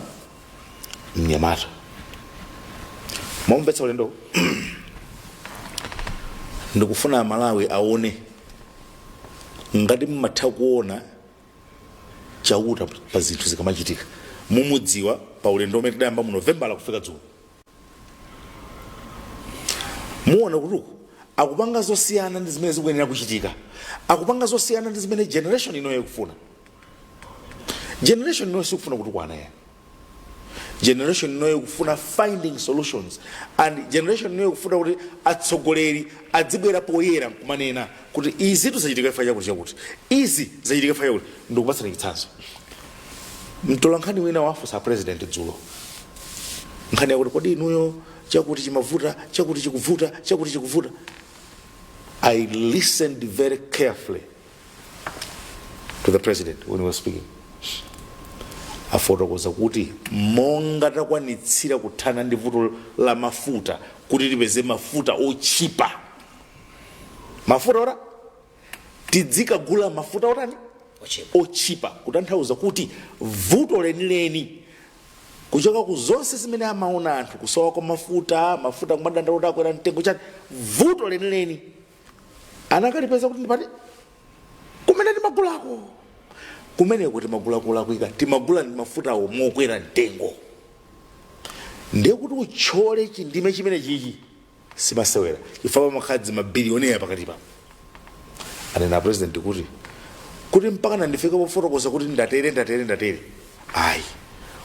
mnyamata momvetsa ulendo ndikufuna Malawi aone ngati mmatha kuona chauta pa zinthu zikamachitika mumudziwa pa ulendo umene tidayamba mu November kufika dzulo muona kuti akupanga zosiyana ndi zimene zikuyenera kuchitika akupanga zosiyana ndi zimene generation ino ikufuna generation ino sikufuna kuti kwana ya generation ino ikufuna finding solutions and generation ino ikufuna kuti atsogoleri adzibwera poyera kumanena kuti izi tuzachitika ifanya kuti izi zachitika ifanya kuti ndikupatsani chitsanzo mtolankhani wina wafunsa president dzulo nkhani yakuti kodi inuyo chakuti chimavuta chakuti chikuvuta. I listened very carefully to the president when he was speaking. Afotokoza kuti monga takwanitsira kuthana ndi vuto la mafuta kuti tipeze mafuta ochipa mafuta ora tidzikagula mafuta otani ochipa kutanthauza kuti vuto lenileni kuchoka ku zonse zimene amaona anthu kusowa kwa mafuta kumadandaulo akwera mtengo chani vuto lenileni anakalipeza kuti ndipati kumene timagulako kumene kuti magula kuika timagula ndi mafuta awo mokwera mtengo ndiye kuti uchole chindime chimene chichi simasewera ifapa makhadzi mabiliyonera pakati pa anena president kuti mpaka nandifika pofotokoza kuti ndatere ayi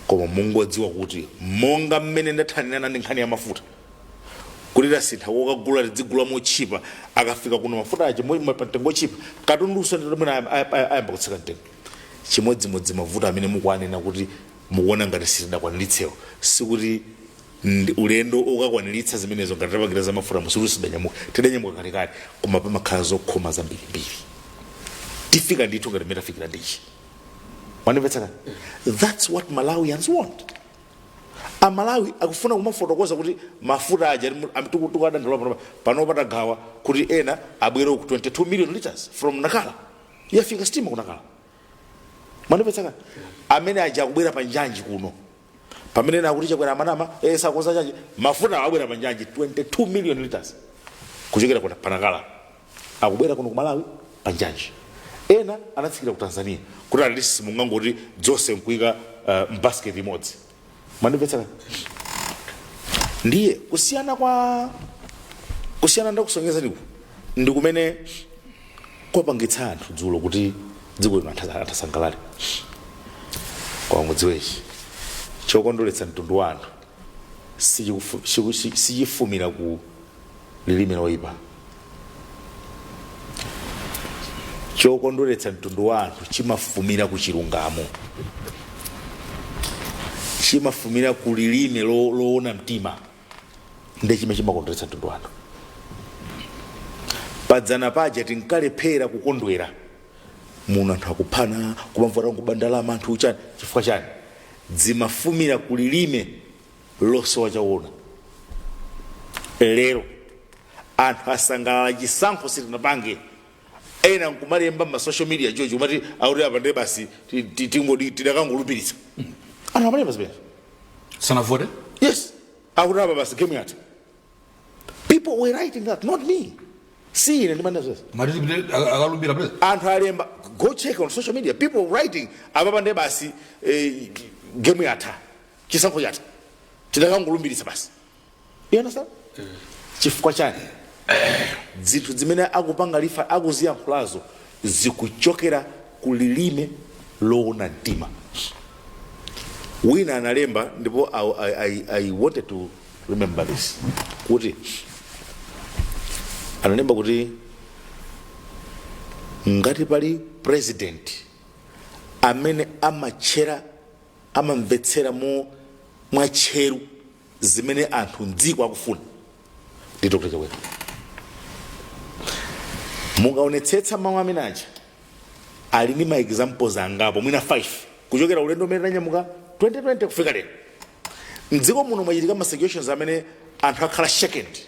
koma mungodziwa kuti monga mmene ndathanirana ndi nkhani ya mafuta kuti tasintha wokagula tidzigula mochipa akafika kuno mafuta ache pa mtengo chipa katunduso nditomwena ayamba kutsika mtengo chimodzimodzi mavuta amene mukuanena kuti mukuona ngati sitidakwaniritsewo sikuti ulendo okakwaniritsa zimenezo ngati tapangira za mafuta musikuti tidanyamuka kalikali koma pamakhala zokhoma zambirimbiri tifika ndithu ngati mmene tafikira ndichi. That's what Malawians want. A Malawi akufuna kumafotokoza kuti mafuta aja amtukutukada ndalopa panopata gawa kuti ena abwere ku 22 million liters from Nakala yafika stima kunakala manipetsaka amene aja kubwera panjanji kuno pamene nakuti chakwera amanama sakonza chanji mafuta abwera panjanji 22 million liters kuchokera kuna Panakala akubwera kuno ku Malawi panjanji ena anatsikira ku Tanzania kuti alisi mungangoti dzose nkuika mbasket imodzi manipetsaka ndiye kusiyana ndakusonyeza ndi kumene kwapangitsa anthu dzulo kuti dziko lino atasangalale kwa mudziwechi chokondweretsa mtundu wa anthu sichifumira ku lilime loyipa chokondweretsa mtundu wa anthu chimafumira ku chilungamo chimafumira ku lilime loona mtima ndi chimene chimakondweretsa mtundu wa anthu padzana paja tinkalephera kukondwera muno anthu akuphana kumamvera kubandalama anthu uchani chifukwa chani dzimafumira ku lilime losowa chaona lero anthu asangalala chisankho sitinapange ena nkumalemba ma social media jojo umati auri apande basi tingodi tidakangolupiritsa anthu amalemba zimene sana vote yes auri apa basi game yata people were writing that not me see in the managers akalumbira president anthu alemba go check on social media people writing apapande basi game yata chisankho yata tidakangolupiritsa basi you understand chifukwa chani zinthu zimene akupanga lifa akuziyankhulazo zikuchokera ku lilime loona mtima wina analemba ndipo I wanted to remember this kuti analemba kuti ngati pali president amene amamvetsera mwatcheru zimene anthu mdziko akufuna ndi Dr. Chakwera. Mungaonetsetsa mawu amene aja ali ndi ma examples angapo mwina 5 kuchokera ulendo umene tanyamuka 2020 kufika lero. Mdziko muno mwachitika ma situations amene anthu akhala shakened,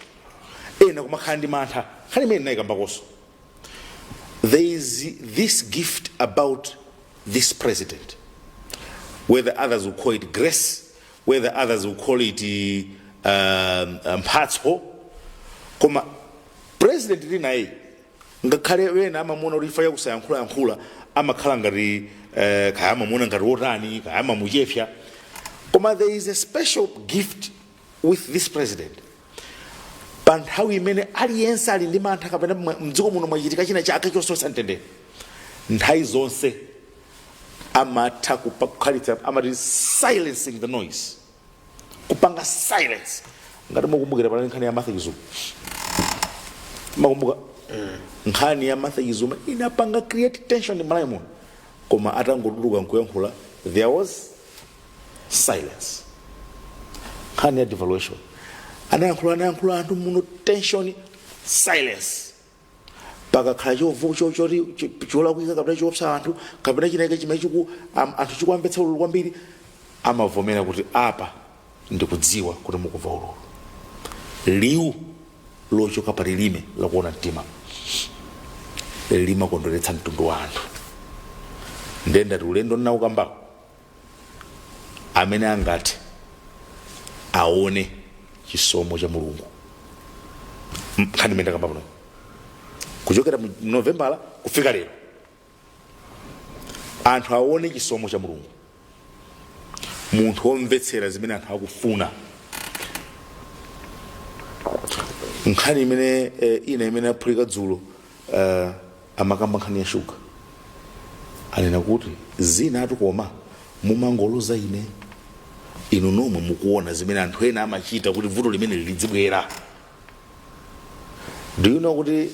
ena kumakhala ndi mantha khali imene nayikambakonso. There is this gift about this president, whether others will call it grace, whether others will call it mphatso, koma president ili naye ngakhale wena amamuona kuti ifa yakusayankhula amakhala ngati kaya amamuona ngati wotani kaya amamuchepsa, koma there is a special gift with this president. Pa nthawi imene aliyense ali ndi mantha kapena mdziko muno mwachitika china chake chososa mtendere, nthawi zonse amatha kukhalitsa amati silencing the noise, kupanga silence. Ngati mukumbukira pala nkhani ya Martha Chizuma, makumbuka nkhani ya Martha Chizuma inapanga create tension m'malawi muno, koma atangotuluka nkuyankhula there was silence. Nkhani ya devaluation anayankhula anthu muno tension, silence. Paka khala cholakwika kapena chiopsa anthu kapena chinake chimene anthu chikuwamvetsa ululu kwambiri, amavomera kuti apa ndikudziwa kuti mukumva ululu. Liwu lochoka pa lilime lakuona mtima limakondweretsa mtundu wa anthu. Ndendati ulendo ndinaukambako amene angati aone chisomo cha Mulungu nkhani imene ndakamba pano kuchokera mu Novembala kufika lero, anthu aone chisomo cha Mulungu, munthu womvetsera zimene anthu akufuna. Nkhani imene ina imene aphulika dzulo amakamba nkhani ya shuga, anena kuti zina atukoma mumangoloza inu nomwe mukuona zimene anthu ena amachita kuti vuto limene lidzibwera. Do you know kuti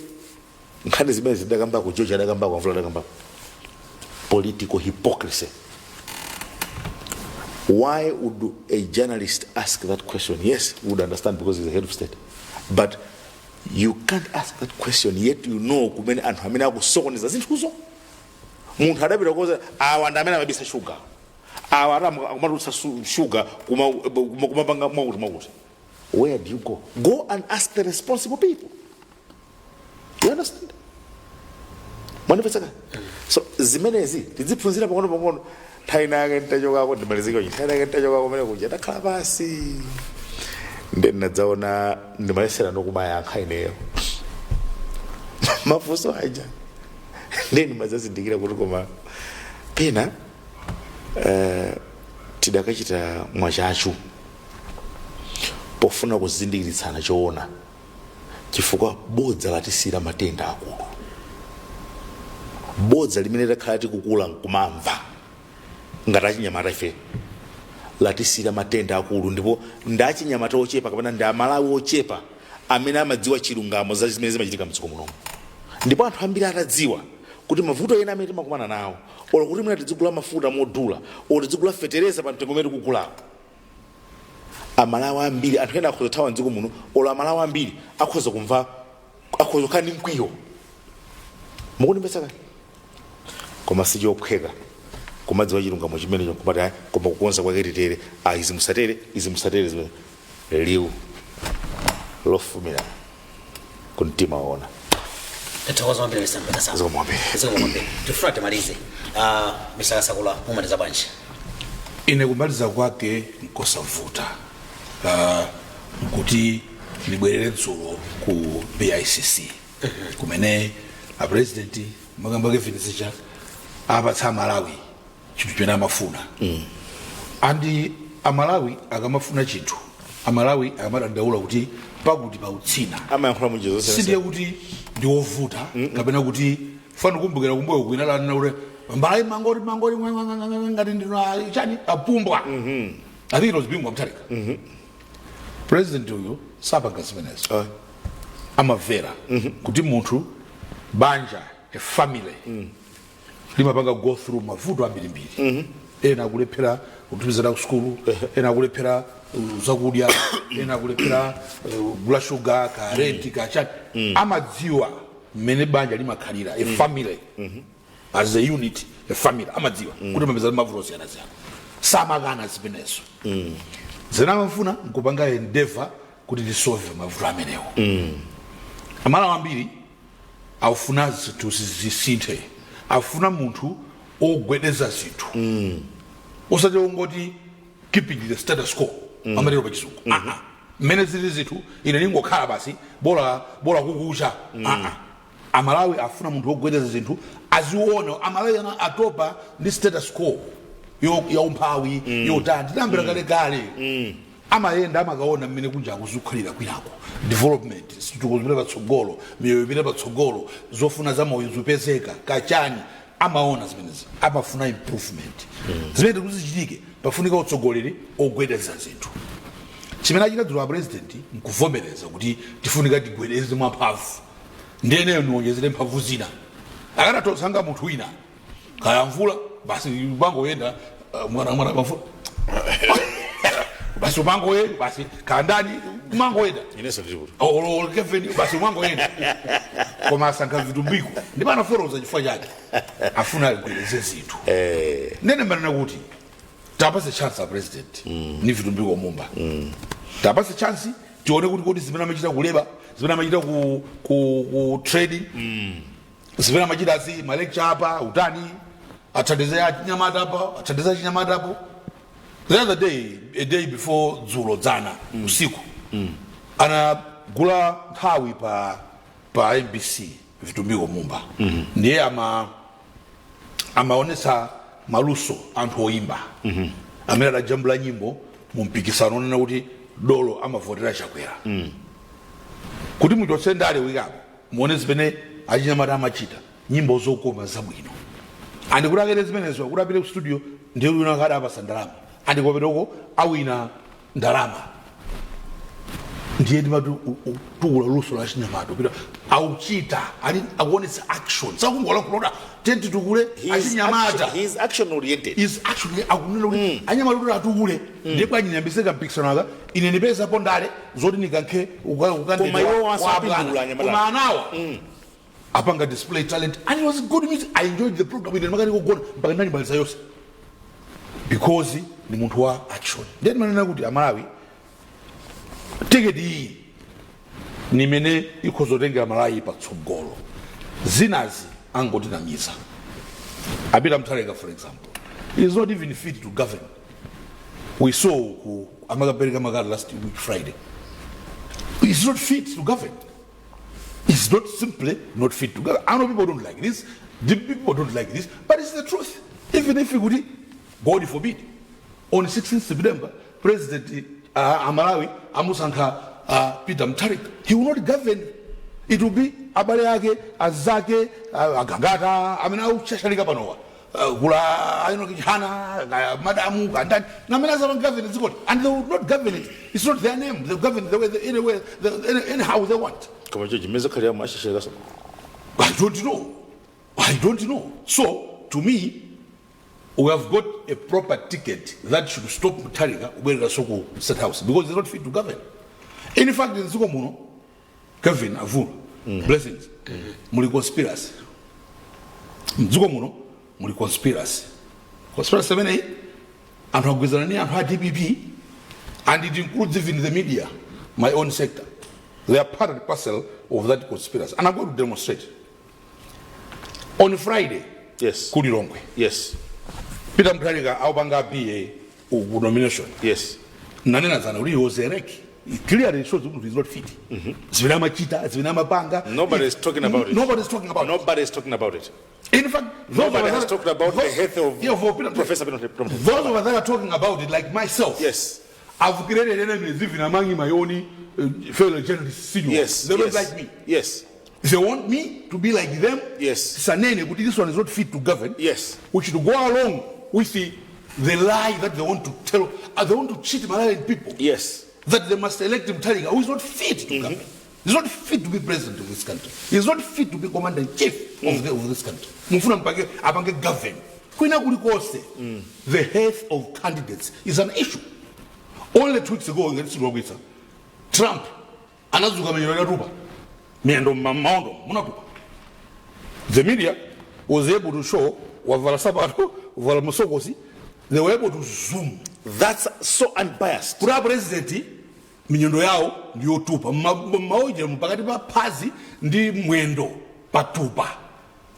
nkhani zimene zidakambako George adakambako Amvula adakambako political hypocrisy? Why would a journalist ask that question? Yes, we would understand because he's the head of state, but you can't ask that question yet you know kumene anthu amene akusokoneza zinthuzo. Munthu adapita koza awanda amene amabisa shuga awa akumatulutsa shuga kumapanga mwakuti. Where do you go? Go and ask the responsible people. You understand? Mwanipesaka? So zimenezi tidziphunzira pang'ono thainake ntachoka ndimalizike nje thainake ntachoka kumene kuja takhala pasi ndinadzaona ndimayesera nokumayankha ineyo mafunso aja ndeni mazazindikira kuti koma pena tidakachita mwachachu pofuna kuzindikiritsana choona chifukwa bodza latisira matenda akulu, bodza limene lakhala tikukula nkumamva ngati achinyamata ife latisira matenda akulu, ndipo ndachinyamata ochepa kapena ndi Amalawi ochepa amene amadziwa chilungamo za zimene zimachitika mdziko muno, ndipo anthu ambiri atadziwa kuti mavuto ena amene timakumana nawo ola kuti mwina tidzigula mafuta modula ola tidzigula fetereza pa mtengo umene tikugulawo. Amalawi ambiri anthu ena akhoza thawa mdziko muno ola Amalawi ambiri akhoza kumva akhoza kukhala ndi mkwiyo. Mukundimvetsa koma sichophweka kumadziwa chilungamo chimenecho kupata koma kukonza kwake titere izi musatere zimene liwu lofumira kumtima waona. Tatokoza mwambiri Mr. Sasa. Zomwe mwambiri. Tifuna timalize. Mr. Sakula mumaliza bwanji. Ine kumaliza kwake nkosavuta. Kuti libwerere dzulo ku BICC. Kumene a president magamba kefinisicha apatsa Malawi chinthu chimene amafuna. Andi Amalawi akamafuna chinthu Amalawi amadandaula kuti pakuti pautsina amayankhula munjezo sindiye kuti ndi wovuta kapena kuti fana kumbukira kumbuyo kuinala na ule mbali mangori ngati ndino chani apumbwa. I think it was being mtarika. President huyo sapa ngasimenezo amavera kuti munthu banja a family limapanga go through mavuto ambirimbiri ena akulephera kutupizana ku skulu ena akulephera zakudya ena akulephera blood sugar ka rent ka chat amadziwa mmene banja limakhalira a family as a unit a family amadziwa kuti mapezana mavuto osiyana samakana zimenezo zena amafuna nkupanga endeavor kuti tisolve mavuto amenewo amala ambiri aufuna zinthu zisinthe afuna munthu ogwedeza zinthu osati ungoti keeping the status quo amatero pachizungu mmene zili zinthu ine ningokhala basi bora kukucha amalawi afuna munthu ogwedeza zinthu aziona amalawi ana atopa ndi status quo ya umphawi yotani tinambira kale amayenda amakaona mmene kunja akuzikhalira kwinako development situkozipita patsogolo miyoyo ipita patsogolo zofuna zamoyo zipezeka kachani amaona zimenezi amafuna improvement zimene kuzichitike pafunika utsogoleri ogwedeza zinthu chimene achita dzulo a president nkuvomereza kuti tifunika tigwedeze mwamphamvu ndiyeneyo niwonjezere mphamvu zina akanatosanga munthu wina kaya mvula basi bangoyenda mwana mvula basi umangoyenda basi kandani umangoyenda ineso ndiripo Kevin basi umangoyenda koma asankha vitumbiko ndipana foroza chifukwa chake afuna agwedeze zinthu nene mbanena kuti tapase chance a president ni vitumbiko Mumba tapase chance tione kuti zimene amachita kuleba zimene amachita ku trading zimene amachita asi ma lecture apa utani athandeza chinyamata apa athandeza chinyamata apo. The other day, a day before Zulo Dzana, usiku, anagula nthawi pa MBC vitumbiko Mumba. Ndiye amaonesa maluso anthu oimba. Amene adajambula nyimbo mumpikisano nena kuti dolo amavotera chakwera. Kuti muchotse ndale wikapo muone zimene achinyamata amachita nyimbo zokoma zabwino. Andikulakalira zimenezo kulapita ku studio ndiye unakada apasa ndalama. Andikopetoko awina ndalama ndiye ndimati tukula luso la chinyamata pita auchita ali akuonesa action sakungola kulota tenti tukule achinyamata his action oriented is actually akunena kuti anyamata kuti atukule ndiye kwanyambiseka mpikisano aka ine ndipeza pondale zoti nikankhe ukandela koma anawa apanga display talent and it was good music. I enjoyed the program ine makati kugona mpaka ndani balisa yose because ni muntu wa action. Then manena kuti amalawi tikedi ni mene ikozotengera malawi patsogolo zinazi angotinamiza abira mthareka for example is not even fit to govern. We saw ku amakapereka magari last week Friday. It's not fit to govern. It's not simply not fit to govern. I know people don't like this, the people don't like this, but it's the truth. Even if you could, God forbid, on 16th September, President Amalawi Amusanka Peter Mutharika, he will not govern. It will be Abaleyake, Azake, Agagata, Amina Chasharika Panoa, Gula, Hana, Madamu, and that. Namanas don't govern it's good. And they will not govern it. It's not their name. They govern the way anyway, anyhow they want. I don't know. I don't know. So, to me, we have got a proper ticket that should stop Mutharika where the Soko State House because it's not fit to govern. In fact, in Soko Muno, Kevin Avu, blessings, Muli conspiracy. Soko Muno, Muli conspiracy. Conspiracy 7A, and Hogwizarani and her DPP, and it includes even the media, my own sector. They are part and parcel of that conspiracy. And I'm going to demonstrate. On Friday, yes. Kudirongwe. Yes. Peter Mutharika aubanga BA nomination. Yes. Nanena zana uli ozereki. It clearly shows that he's not fit. Zvinama chita, zvinama banga. Nobody is talking about it. Nobody is talking about it. Nobody is talking about it. In fact, nobody has talked about the health of Professor Peter. Those of us that are talking about it, like myself, yes, I've created enemies even among my own fellow journalists, seniors. Yes. They don't like me. Yes. If they want me to be like them, yes, Sanene, but this one is not fit to govern. Yes. We should go along with the lie that they want to tell. They want to cheat Malawian people. Yes. That they must elect Mutharika, who is not fit to govern. He's not fit to be president of this country. He's not fit to be commander-in-chief of this country. Mufuna mpake apange govern. Kwina kulikose, the health of candidates is an issue. Only 2 weeks ago, Trump anazuka milioni ruba. Miendo mamondo, munatupa. The media was able to show wavala sabato, wavala musokosi, they were able to zoom. That's so unbiased. Kura president minyendo yao ndiyo tupa. Maoje mpakati pa pazi ndi mwendo patupa.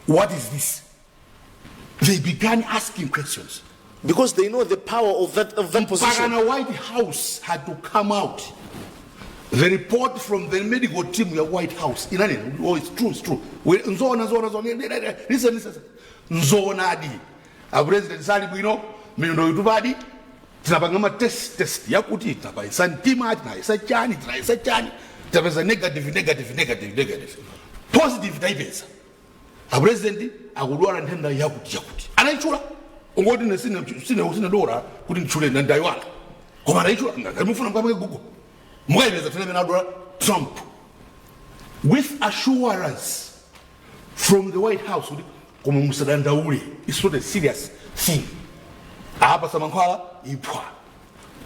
What is this? They began asking questions. Because they know the power of that position. The White House had to come out. The report from the medical team of the White House. Oh, it's true, it's true. Listen. Nzona di. A president sali bwino, minyendo yutubadi, tinapangama test yakuti tapaisa ntima, tinaisa chani, tapaisa negative. Positive taipesa. A president akudwala ntenda yakuti. Anaichula. Ungoti nesine dora kuti nchule ndaiwala. Koma anaichula ngamufuna mkamake Google. Mwaibeza tunemena dora Trump. With assurance from the White House, koma musadanda ule. It's not a serious thing. Ahapa samankwala ipwa.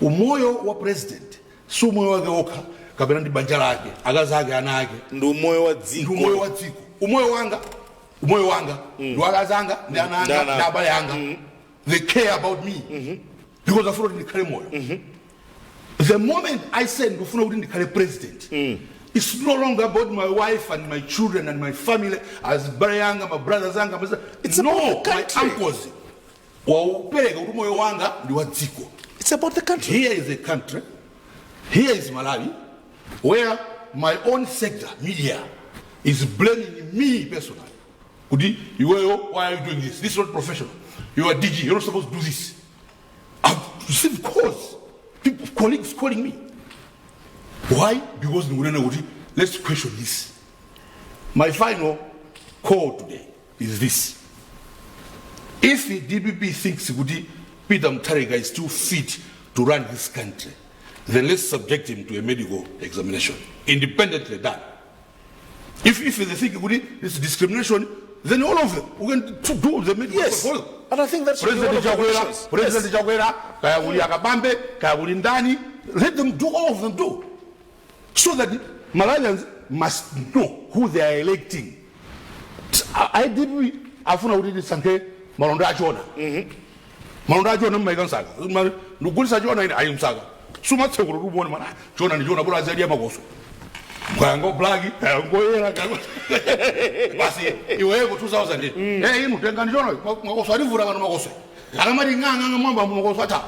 Umoyo wa president su umoyo wake oka kapena ndi banja lake akazake anake ndi umoyo wa dziko. Umoyo wanga ndo akazanga ndi ananga ndi abale anga. They care about me because I follow the moyo. The moment I said ndifuna kuti ndikhale president, it's no longer about my wife and my children and my family as Barayanga, my brothers, it's about my uncles. It's about the country. Here is a country, here is Malawi, where my own sector, media, is blaming me personally. Why are you doing this? This is not professional. You are DG, you're not supposed to do this. I've received calls, colleagues calling me. Why? Because let's question this. My final call today is this. If the DPP thinks Peter Mutharika is too fit to run this country, then let's subject him to a medical examination, independently done. If they think this discrimination, then all of them we can do the medical. Yes, and I think that's President Jagwera, Kayabuli Akabambe, Kayabuli Ndani, let them do, all of them do. So that Malawians must know who they are electing. I did afuna udi sanke Malonda Jona. Malonda Jona mmegansaga. Nugulisa Jona ina ayumsaga. Suma tseguru rubona mana. Jona ni Jona bula zaidi magoso. Kwango blagi, kwango era kango. Basi iwe ko 2000. Inu tenga Jona magoso ali vura kana magoso. Akamari nganga mwamba magoso ata.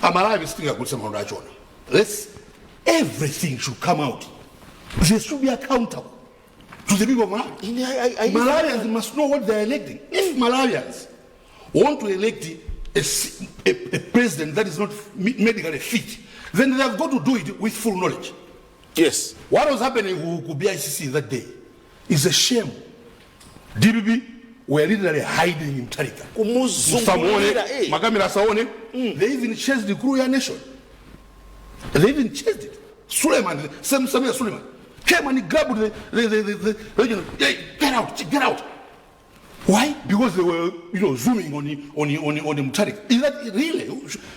Amalawi stinga kulisa Malonda Jona. Everything should come out. They should be accountable to the people of Malawi. Malawians must know what they are electing. If Malawians want to elect a president that is not medically fit, then they have got to do it with full knowledge. Yes. What was happening to BICC that day is a shame. DPP were literally hiding in Tarika. They even chased the Kruya nation. They even chased it. Suleiman, Samir Suleiman, came and he grabbed the region. Hey, get out. Why? Because they were, zooming on the Mutharika. Is that really?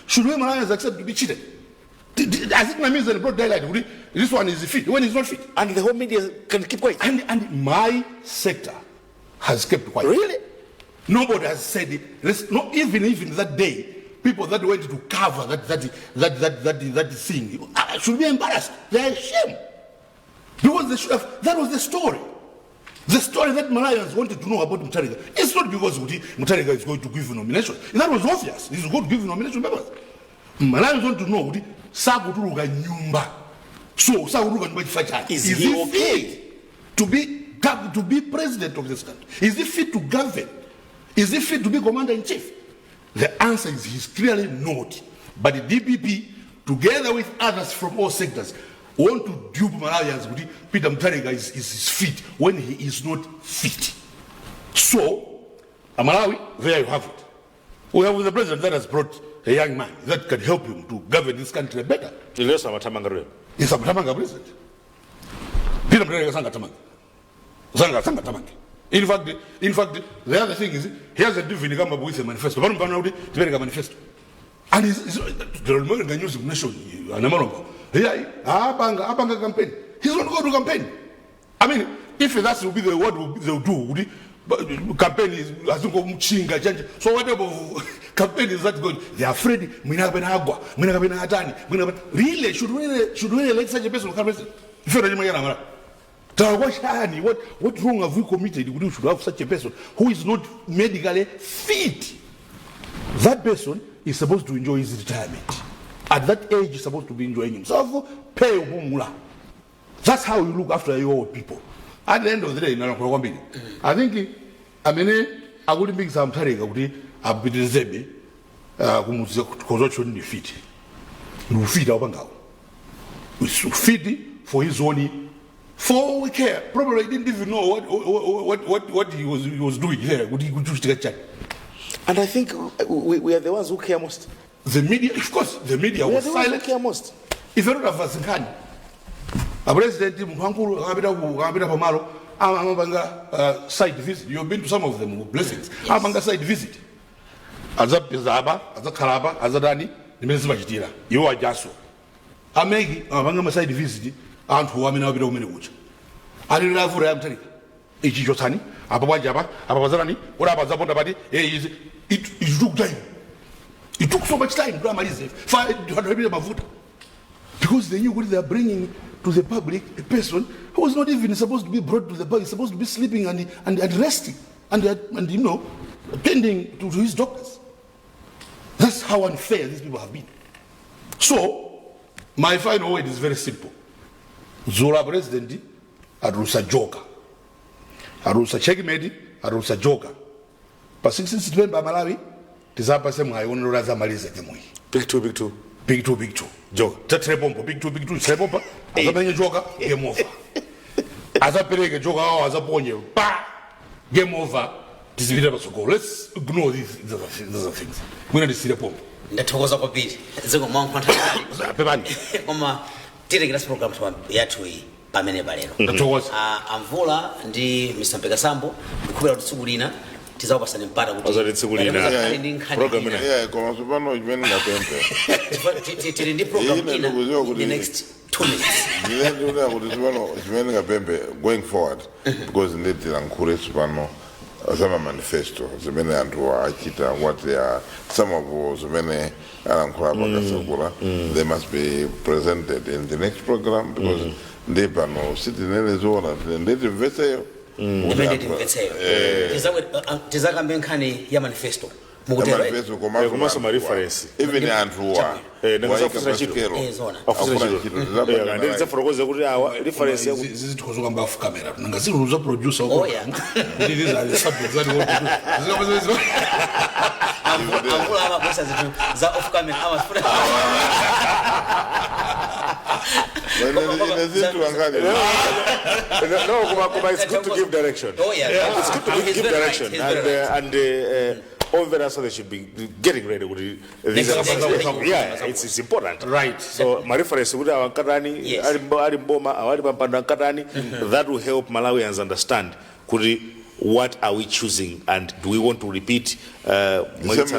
Should we Malawians accept to be cheated? As it means that broad daylight, this one is fit, when it's not fit. And the whole media can keep quiet. And my sector has kept quiet. Really? Nobody has said it. Not even that day. People that went to cover that thing should be embarrassed. They are ashamed. Because they should have, that was the story. The story that Malawians wanted to know about Mutharika. It's not because Mutharika is going to give a nomination. That was obvious. He's going to give nomination papers. Malawians want to know, Sakuturuga Nyumba. So, Sakuturuga Nyumba, is he okay to be president of this country? Is he fit to govern? Is he fit to be commander-in-chief? The answer is he's clearly not. But the DPP, together with others from all sectors, want to dupe Malawians with Peter Mutharika is fit when he is not fit. So, Malawi, there you have it. We have the president that has brought a young man that can help him to govern this country better. He's a Matamanga president. Peter Mrega Sanga Tamangi. In fact, the other thing is, here's a different come up with a manifesto. One manifesto. And the American news nation, here, Abanga campaign. He's not going to campaign. I mean, if that's will be the what they'll do, campaign is so whatever campaign is that good, they are afraid. Really, should we elect such a person? What wrong have we committed? We should have such a person who is not medically fit. That person is supposed to enjoy his retirement. At that age, he's supposed to be enjoying himself. Pay humula. That's how you look after your old people. At the end of the day, I think, I wouldn't make some target. I would be the Zebi, because shouldn't be fit. We feed our bangal. We should feed for his own. For we care. Probably didn't even know what he was doing there. Would he choose to get checked? And I think we are the ones who care most. The media, of course, the media was silent. Care most. If you don't have a president, site visit. You've been to some of them with blessings. Amanga site visit. As a Pizaba, as a Kalaba, as a Dani, the Mesmajitira. You are Jasso. I make Amanga site visit. And who are now below many woods. I didn't have for Amtari. Ichotani, Abawajaba, Abazani, what about Zabonabadi? It took time. It took so much time, Grandma is 500 million. Because they knew what they are bringing to the public, a person who was not even supposed to be brought to the public, supposed to be sleeping and resting and attending to his doctors. That's how unfair these people have been. So, my final word is very simple. Zola president arusa joka. Arusa checkmate, arusa joka. But 16 September Malawi, tizapa sema hayono raza malize temui. Big two. Joka. Tetrebombo, big two, trebomba. Azamenye joka, game over. Azapeleke joka au azaponye. Game over. Tisivida basoko. Let's ignore these other things. We're not the pombo. Ndatokoza kwa bili. Ziko mwankwanta. Pebani. Oma tirekera program yathu pamene balero. Amvula ndi Mr. Mpekasambo kubera kutsugulina tizawapasana mpata kuti azatitsugulina program ina koma supano imene ngapempe tiri ndi program ina in the next 2 minutes. Ndinenda kuti supano imene ngapempe going forward because ndetira nkhule supano some manifesto zimene anthu achita what they are some of zimene alankhula pakasakula they must be presented in the next program because ndepano sitinene zoona Timvetseyo tizakambe nkhani ya manifesto manifesto komanso ma reference even anthuwa ndakufuna chiro ndizaforokoza kuti awa reference yaku zizithokoza kwamba off camera nangasiruza producer uko these are the subjects that we do amvula amabosa zitu za off camera amafuna it's good to give direction. It's good to give direction and all the rest of they should be getting ready with these. It's important. Right. So my reference with our Katani, Arimboma, our Pampanda Katani, that will help Malawians understand what are we choosing and do we want to repeat Rubino,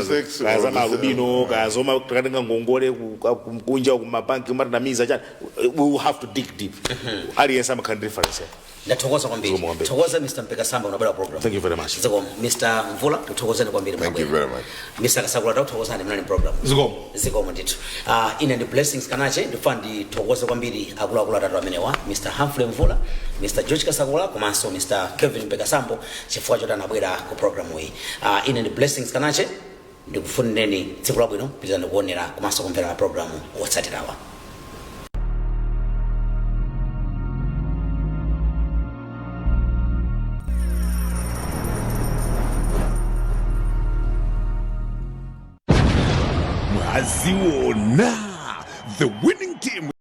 we will have to dig deep. Some country reference. Ndatokoza kwambiri. Tokoza Mr. Mpekasambo unabera program. Thank you very much. Ziko Mr. Mvula tutokoza kwambiri. Thank you very much. Mr. Kasagula tutokoza ndi program. Ziko nditu. Ine ndi blessings kanache ndifandi tokoza kwambiri akula tatu amenewa Mr. Humphrey Mvula, Mr. George Kasagula komanso Mr. Kevin Mpekasambo chifukwa choti anabwera ku program iyi. Ine ndi blessings kanache ndikufunireni tsiku labwino pitani kuonera komanso kumvera program wotsatirawa. Aziona, the winning team.